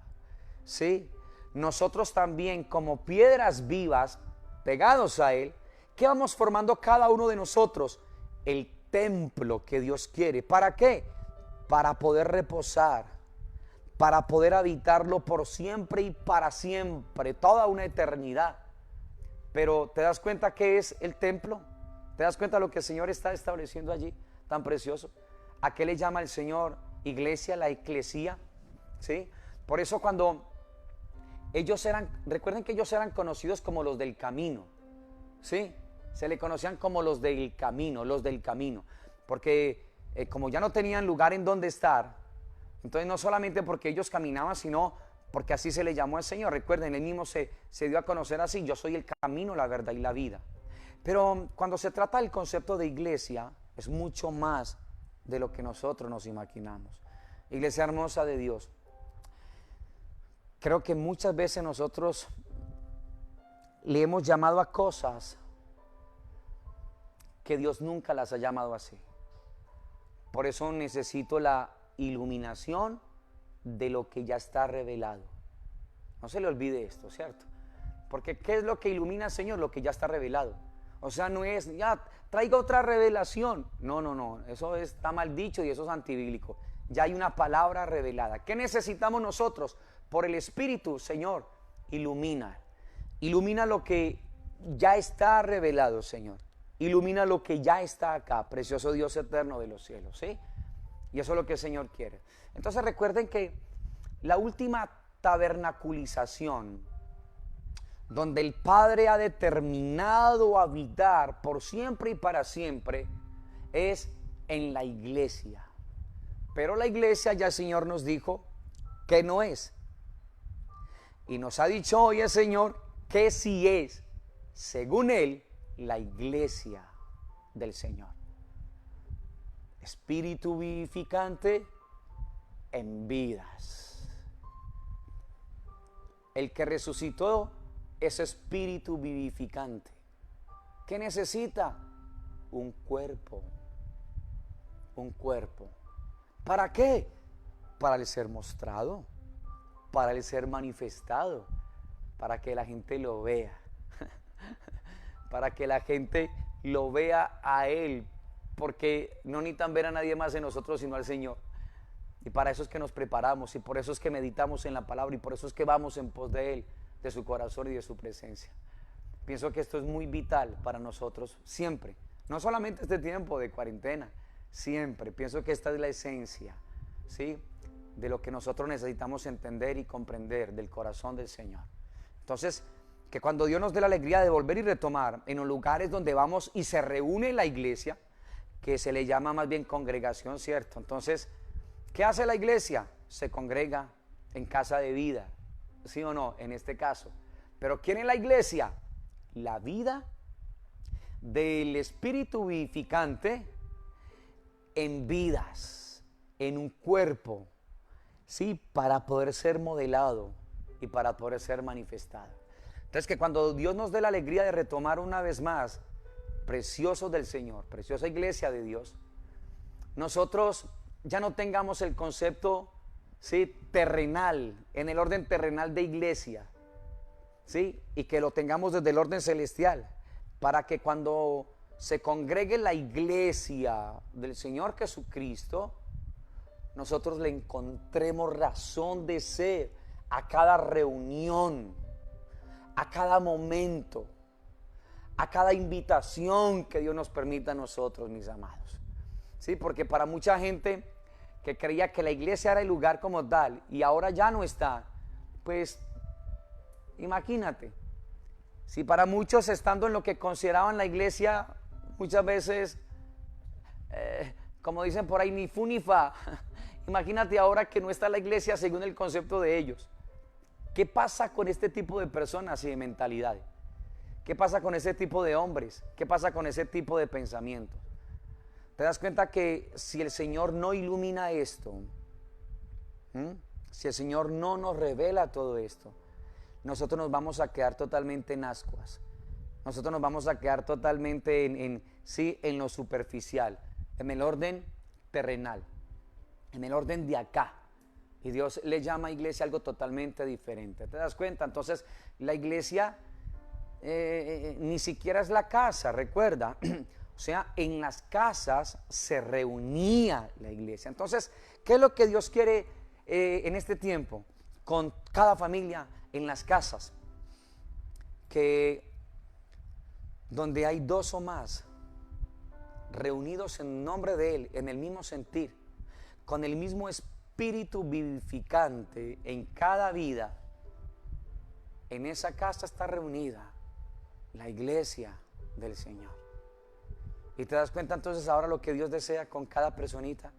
¿Sí? Nosotros también, como piedras vivas, pegados a Él, ¿qué vamos formando cada uno de nosotros? El templo que Dios quiere. ¿Para qué? Para poder reposar, para poder habitarlo por siempre y para siempre, toda una eternidad. Pero ¿te das cuenta qué es el templo? ¿Te das cuenta lo que el Señor está estableciendo allí? Tan precioso. ¿A qué le llama el Señor iglesia, la eclesía? ¿Sí? Por eso cuando recuerden que ellos eran conocidos como los del camino. ¿Sí? Se le conocían como los del camino, porque como ya no tenían lugar en donde estar, entonces no solamente porque ellos caminaban, sino porque así se le llamó al Señor. Recuerden, Él mismo se dio a conocer así: yo soy el camino, la verdad y la vida. Pero cuando se trata del concepto de iglesia, es mucho más de lo que nosotros nos imaginamos. Iglesia hermosa de Dios, creo que muchas veces nosotros le hemos llamado a cosas que Dios nunca las ha llamado así. Por eso necesito la iluminación de lo que ya está revelado. No se le olvide esto, ¿cierto? Porque ¿qué es lo que ilumina al Señor? Lo que ya está revelado. O sea, no es, ya, traiga otra revelación. No, eso está mal dicho y eso es antibíblico. Ya hay una palabra revelada. ¿Qué necesitamos nosotros? Por el Espíritu, Señor, ilumina lo que ya está revelado, Señor. Ilumina lo que ya está acá, precioso Dios eterno de los cielos, ¿sí? Y eso es lo que el Señor quiere. Entonces recuerden que la última tabernaculización, donde el Padre ha determinado habitar por siempre y para siempre, es en la iglesia. Pero la iglesia, ya el Señor nos dijo que no es. Y nos ha dicho hoy el Señor que sí es, según Él, la iglesia del Señor. Espíritu vivificante en vidas. El que resucitó es espíritu vivificante. ¿Qué necesita? un cuerpo. Un cuerpo. ¿Para qué? Para el ser mostrado, para el ser manifestado, para que la gente lo vea, para que la gente lo vea a Él, porque no necesitan ver a nadie más en nosotros sino al Señor. Y para eso es que nos preparamos, y por eso es que meditamos en la palabra, y por eso es que vamos en pos de Él, de su corazón y de su presencia. Pienso que esto es muy vital para nosotros siempre, no solamente este tiempo de cuarentena, siempre. Pienso que esta es la esencia, ¿sí?, de lo que nosotros necesitamos entender y comprender del corazón del Señor. Entonces, que cuando Dios nos dé la alegría de volver y retomar en los lugares donde vamos y se reúne la iglesia, que se le llama más bien congregación, ¿cierto? Entonces, ¿qué hace la iglesia? Se congrega en casa de vida, ¿sí o no? En este caso. Pero ¿quién es la iglesia? La vida del Espíritu vivificante en vidas, en un cuerpo, ¿sí? Para poder ser modelado y para poder ser manifestado. Entonces, que cuando Dios nos dé la alegría de retomar una vez más, preciosos del Señor, preciosa iglesia de Dios, nosotros ya no tengamos el concepto, ¿sí?, terrenal, en el orden terrenal de iglesia, ¿sí?, y que lo tengamos desde el orden celestial, para que cuando se congregue la iglesia del Señor Jesucristo, nosotros le encontremos razón de ser a cada reunión, a cada momento, a cada invitación que Dios nos permita a nosotros, mis amados. Sí, porque para mucha gente que creía que la iglesia era el lugar como tal y ahora ya no está, pues imagínate, si para muchos estando en lo que consideraban la iglesia, muchas veces, como dicen por ahí, ni fu ni fa. Imagínate ahora que no está la iglesia según el concepto de ellos. ¿Qué pasa con este tipo de personas y de mentalidades? ¿Qué pasa con ese tipo de hombres? ¿Qué pasa con ese tipo de pensamientos? ¿Te das cuenta que si el Señor no ilumina esto, si el Señor no nos revela todo esto, nosotros nos vamos a quedar totalmente en ascuas? Nosotros nos vamos a quedar totalmente en lo superficial, en el orden terrenal, en el orden de acá. Y Dios le llama a iglesia algo totalmente diferente. ¿Te das cuenta? Entonces, la iglesia ni siquiera es la casa, recuerda. O sea, en las casas se reunía la iglesia. Entonces, ¿qué es lo que Dios quiere en este tiempo con cada familia en las casas? Que donde hay dos o más reunidos en nombre de Él, en el mismo sentir, con el mismo espíritu vivificante en cada vida, en esa casa está reunida la iglesia del Señor. Y te das cuenta entonces ahora lo que Dios desea con cada personita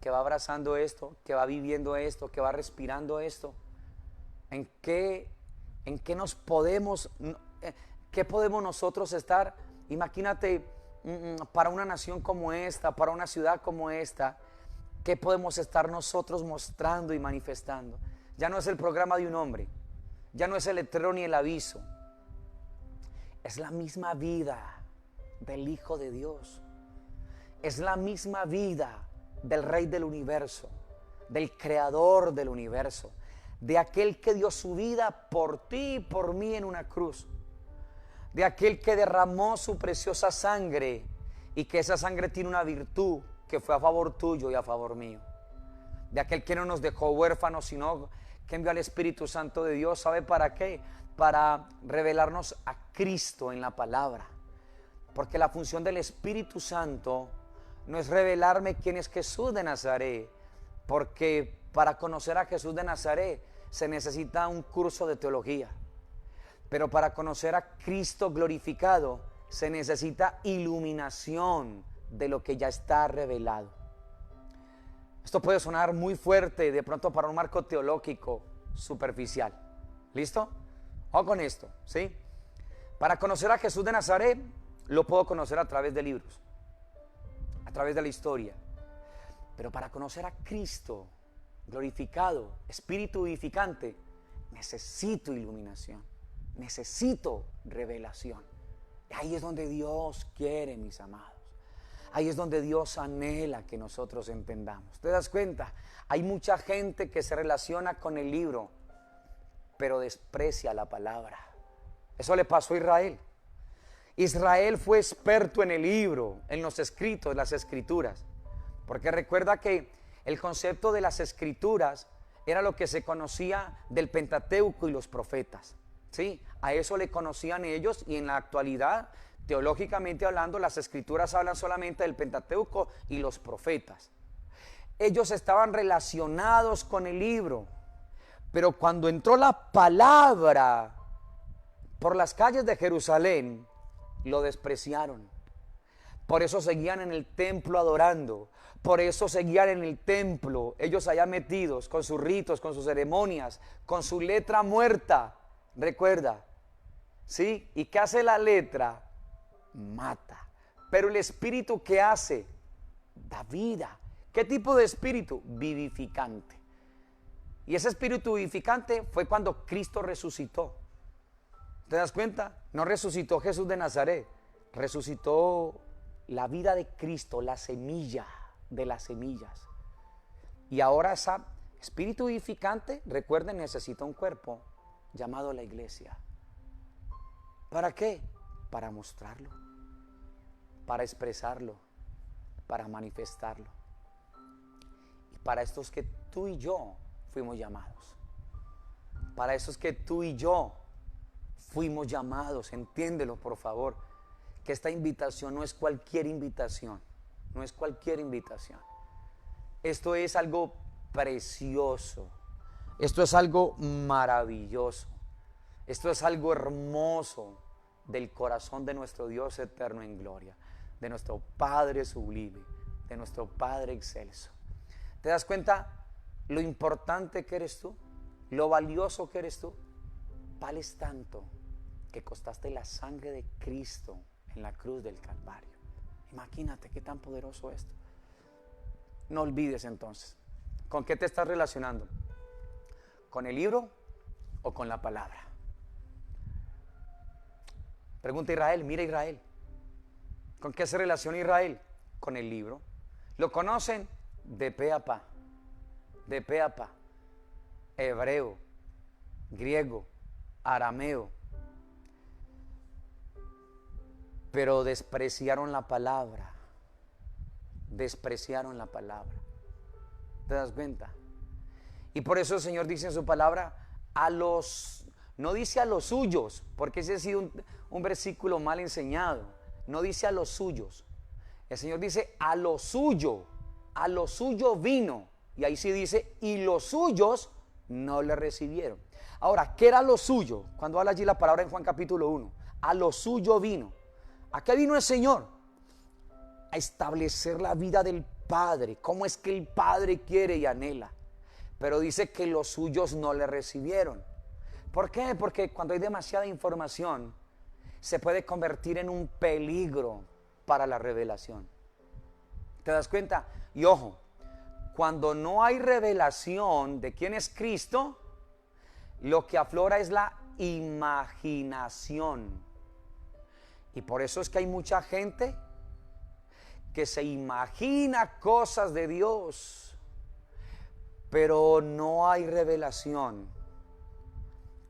que va abrazando esto, que va viviendo esto, que va respirando esto. ¿En qué nos podemos, qué podemos nosotros estar? Imagínate, para una nación como esta, para una ciudad como esta, ¿qué podemos estar nosotros mostrando y manifestando? Ya no es el programa de un hombre, ya no es el letrero ni el aviso, es la misma vida del Hijo de Dios, es la misma vida del Rey del universo, del Creador del universo, de aquel que dio su vida por ti y por mí en una cruz, de aquel que derramó su preciosa sangre y que esa sangre tiene una virtud que fue a favor tuyo y a favor mío, de aquel que no nos dejó huérfanos, sino que envió al Espíritu Santo de Dios. ¿Sabe para qué? Para revelarnos a Cristo en la palabra, porque la función del Espíritu Santo no es revelarme quién es Jesús de Nazaret, porque para conocer a Jesús de Nazaret se necesita un curso de teología, pero para conocer a Cristo glorificado se necesita iluminación de lo que ya está revelado. Esto puede sonar muy fuerte de pronto para un marco teológico superficial. ¿Listo? Ojo con esto, ¿sí? Para conocer a Jesús de Nazaret lo puedo conocer a través de libros, a través de la historia. Pero para conocer a Cristo glorificado, Espíritu vivificante, necesito iluminación, necesito revelación. Y ahí es donde Dios quiere, mis amados. Ahí es donde Dios anhela que nosotros entendamos. ¿Te das cuenta? Hay mucha gente que se relaciona con el libro, pero desprecia la palabra. Eso le pasó a Israel. Israel fue experto en el libro, en los escritos, las escrituras. Porque recuerda que el concepto de las escrituras era lo que se conocía del Pentateuco y los profetas. ¿Sí? A eso le conocían ellos, y en la actualidad, teológicamente hablando, las escrituras hablan solamente del Pentateuco y los profetas. Ellos estaban relacionados con el libro, pero cuando entró la palabra por las calles de Jerusalén, lo despreciaron. Por eso seguían en el templo adorando. Por eso seguían en el templo, ellos allá metidos con sus ritos, con sus ceremonias, con su letra muerta. Recuerda, ¿sí? ¿Y qué hace la letra? Mata. Pero el espíritu, ¿qué hace? Da vida. ¿Qué tipo de espíritu? Vivificante. Y ese espíritu vivificante fue cuando Cristo resucitó. ¿Te das cuenta? No resucitó Jesús de Nazaret, resucitó la vida de Cristo, la semilla de las semillas. Y ahora ese espíritu vivificante, recuerden, necesita un cuerpo llamado la iglesia. ¿Para qué? Para mostrarlo, para expresarlo, para manifestarlo. Y para estos que tú y yo fuimos llamados. Para esos que tú y yo fuimos llamados. Entiéndelo, por favor, que esta invitación no es cualquier invitación. No es cualquier invitación. Esto es algo precioso. Esto es algo maravilloso. Esto es algo hermoso del corazón de nuestro Dios eterno en gloria, de nuestro Padre sublime, de nuestro Padre excelso. ¿Te das cuenta lo importante que eres tú? Lo valioso que eres tú. Vales tanto que costaste la sangre de Cristo en la cruz del Calvario. Imagínate qué tan poderoso es esto. No olvides entonces, ¿con qué te estás relacionando? ¿Con el libro o con la palabra? Pregunta Israel, mira Israel, ¿con qué se relaciona Israel? Con el libro. ¿Lo conocen? De pe a pa, de pe a pa. Hebreo, griego, arameo. Pero despreciaron la palabra. Despreciaron la palabra. ¿Te das cuenta? Y por eso el Señor dice en su palabra, no dice a los suyos, porque ese ha sido un versículo mal enseñado. No dice a los suyos. El Señor dice a lo suyo vino. Y ahí sí dice, y los suyos no le recibieron. Ahora, ¿qué era lo suyo? Cuando habla allí la palabra en Juan capítulo 1, a lo suyo vino. ¿A qué vino el Señor? A establecer la vida del Padre. ¿Cómo es que el Padre quiere y anhela? Pero dice que los suyos no le recibieron. ¿Por qué? Porque cuando hay demasiada información, se puede convertir en un peligro para la revelación. ¿Te das cuenta? Y ojo, cuando no hay revelación de quién es Cristo, lo que aflora es la imaginación. Y por eso es que hay mucha gente que se imagina cosas de Dios, pero no hay revelación.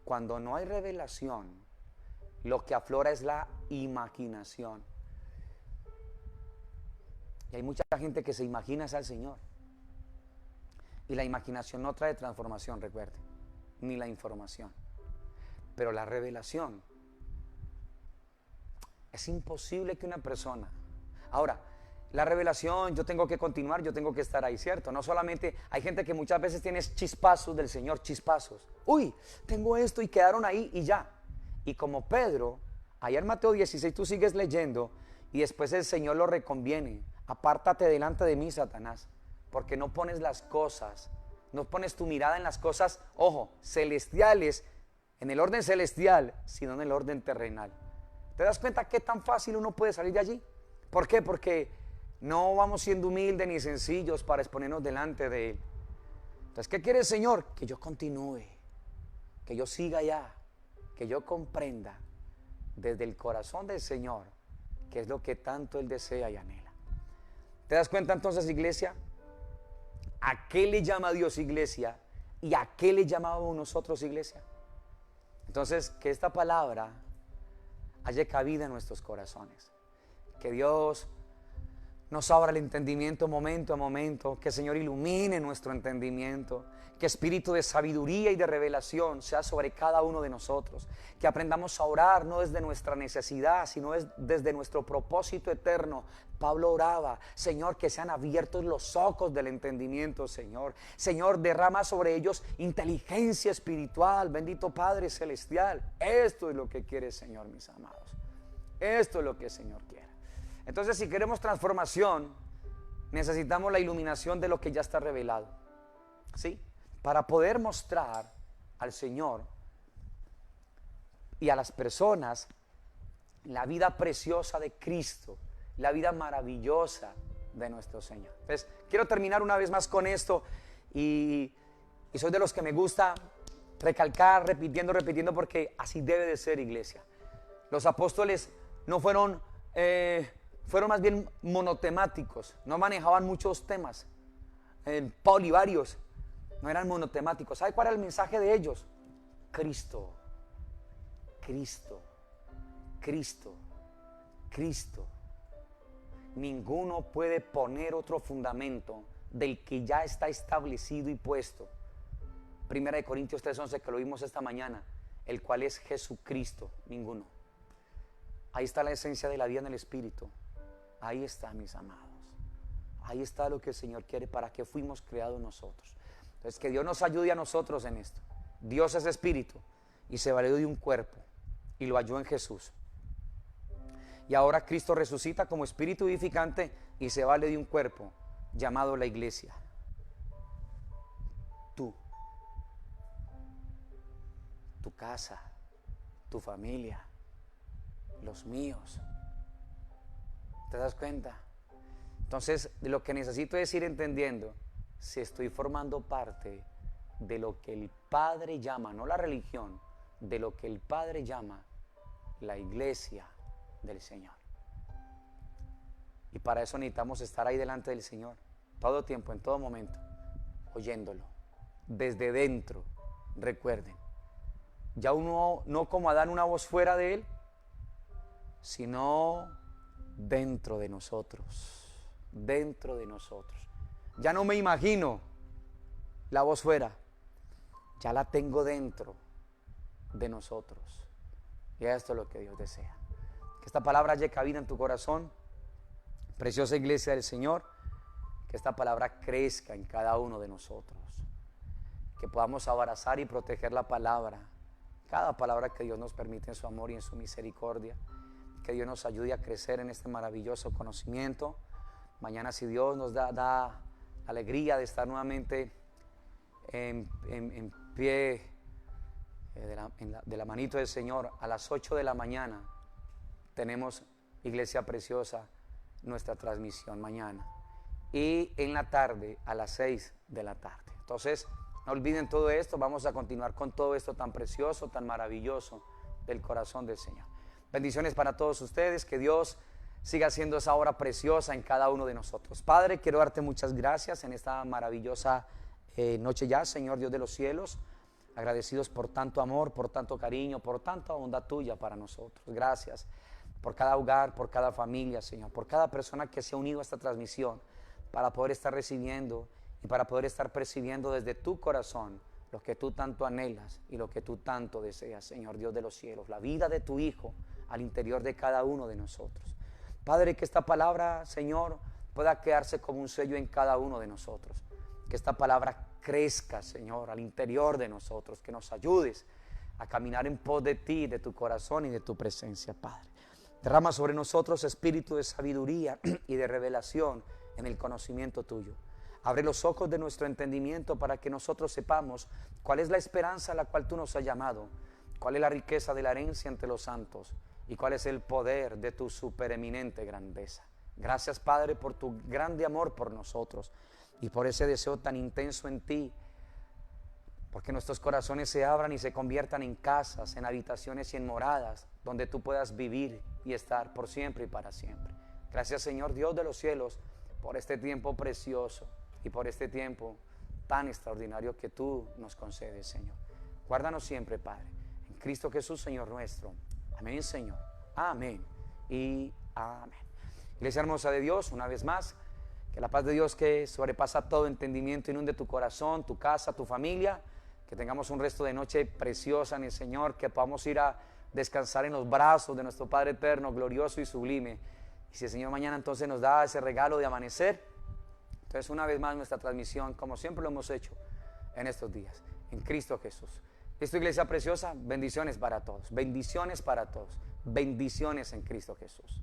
Cuando no hay revelación, lo que aflora es la imaginación. Y hay mucha gente que se imagina al Señor. Y la imaginación no trae transformación, recuerde, ni la información. Pero la revelación, es imposible que una persona... Ahora, la revelación, yo tengo que continuar, yo tengo que estar ahí, ¿cierto? No solamente, hay gente que muchas veces tiene chispazos del Señor, chispazos. Uy, tengo esto y quedaron ahí y ya. Y como Pedro, allá en Mateo 16 tú sigues leyendo y después el Señor lo reconviene. Apártate delante de mí, Satanás, porque no pones las cosas, no pones tu mirada en las cosas, ojo, celestiales, en el orden celestial, sino en el orden terrenal. ¿Te das cuenta qué tan fácil uno puede salir de allí? ¿Por qué? Porque no vamos siendo humildes ni sencillos para exponernos delante de Él. Entonces, ¿qué quiere el Señor? Que yo continúe, que yo siga allá, que yo comprenda desde el corazón del Señor qué es lo que tanto Él desea y anhela. ¿Te das cuenta entonces, iglesia? ¿A qué le llama Dios iglesia? ¿Y a qué le llamamos nosotros iglesia? Entonces, que esta palabra haya cabida en nuestros corazones. Que Dios nos abra el entendimiento momento a momento. Que el Señor ilumine nuestro entendimiento. Que espíritu de sabiduría y de revelación sea sobre cada uno de nosotros. Que aprendamos a orar no desde nuestra necesidad, sino desde nuestro propósito eterno. Pablo oraba: Señor, que sean abiertos los ojos del entendimiento, Señor. Señor, derrama sobre ellos inteligencia espiritual, bendito Padre Celestial. Esto es lo que quiere el Señor, mis amados. Esto es lo que el Señor quiere. Entonces, si queremos transformación, necesitamos la iluminación de lo que ya está revelado, ¿sí? Para poder mostrar al Señor y a las personas la vida preciosa de Cristo, la vida maravillosa de nuestro Señor. Entonces, quiero terminar una vez más con esto y soy de los que me gusta recalcar, repitiendo, porque así debe de ser, iglesia. Los apóstoles no fueron más bien monotemáticos, no manejaban muchos temas, polivarios, no eran monotemáticos. ¿Sabe cuál era el mensaje de ellos? Cristo, Cristo, Cristo, Cristo. Ninguno puede poner otro fundamento del que ya está establecido y puesto. Primera de Corintios 3:11, que lo vimos esta mañana, el cual es Jesucristo. Ninguno. Ahí está la esencia de la vida en el Espíritu. Ahí está, mis amados. Ahí está lo que el Señor quiere, para que fuimos creados nosotros. Entonces, que Dios nos ayude a nosotros en esto. Dios es Espíritu y se valió de un cuerpo y lo halló en Jesús. Y ahora Cristo resucita como Espíritu vivificante y se vale de un cuerpo llamado la iglesia. Tú, tu casa, tu familia, los míos. ¿Te das cuenta? Entonces, lo que necesito es ir entendiendo si estoy formando parte de lo que el Padre llama, no la religión, de lo que el Padre llama la iglesia del Señor. Y para eso necesitamos estar ahí delante del Señor, todo tiempo, en todo momento, oyéndolo, desde dentro. Recuerden, ya uno, no como Adán, una voz fuera de él, sino dentro de nosotros, dentro de nosotros. Ya no me imagino la voz fuera, ya la tengo dentro de nosotros. Y esto es lo que Dios desea. Que esta palabra haya cabida en tu corazón, preciosa iglesia del Señor. Que esta palabra crezca en cada uno de nosotros. Que podamos abrazar y proteger la palabra, cada palabra que Dios nos permite en su amor y en su misericordia. Que Dios nos ayude a crecer en este maravilloso conocimiento. Mañana, si Dios nos da la alegría de estar nuevamente en pie de la manito del Señor, a las 8 de la mañana tenemos, iglesia preciosa, nuestra transmisión mañana. Y en la tarde, a las 6 de la tarde. Entonces, no olviden todo esto. Vamos a continuar con todo esto tan precioso, tan maravilloso del corazón del Señor. Bendiciones para todos ustedes. Que Dios siga haciendo esa obra preciosa en cada uno de nosotros. Padre, quiero darte muchas gracias en esta maravillosa noche ya, Señor Dios de los cielos. Agradecidos por tanto amor, por tanto cariño, por tanta bondad tuya para nosotros. Gracias por cada hogar, por cada familia, Señor, por cada persona que se ha unido a esta transmisión para poder estar recibiendo y para poder estar percibiendo desde tu corazón lo que tú tanto anhelas y lo que tú tanto deseas, Señor Dios de los cielos, la vida de tu Hijo al interior de cada uno de nosotros. Padre, que esta palabra, Señor, pueda quedarse como un sello en cada uno de nosotros. Que esta palabra crezca, Señor, al interior de nosotros. Que nos ayudes a caminar en pos de ti, de tu corazón y de tu presencia, Padre. Derrama sobre nosotros espíritu de sabiduría y de revelación en el conocimiento tuyo. Abre los ojos de nuestro entendimiento para que nosotros sepamos cuál es la esperanza a la cual tú nos has llamado, cuál es la riqueza de la herencia entre los santos y cuál es el poder de tu supereminente grandeza. Gracias, Padre, por tu grande amor por nosotros y por ese deseo tan intenso en ti, porque nuestros corazones se abran y se conviertan en casas, en habitaciones y en moradas donde tú puedas vivir y estar por siempre y para siempre. Gracias, Señor Dios de los cielos, por este tiempo precioso y por este tiempo tan extraordinario que tú nos concedes, Señor. Guárdanos siempre, Padre, en Cristo Jesús, Señor nuestro. Amén, Señor. Amén y amén. Iglesia hermosa de Dios, una vez más, que la paz de Dios que sobrepasa todo entendimiento inunde tu corazón, tu casa, tu familia. Que tengamos un resto de noche preciosa en el Señor, que podamos ir a descansar en los brazos de nuestro Padre eterno, glorioso y sublime. Y si el Señor mañana entonces nos da ese regalo de amanecer, entonces una vez más nuestra transmisión, como siempre lo hemos hecho en estos días, en Cristo Jesús. Esta iglesia preciosa, bendiciones para todos, bendiciones para todos, bendiciones en Cristo Jesús.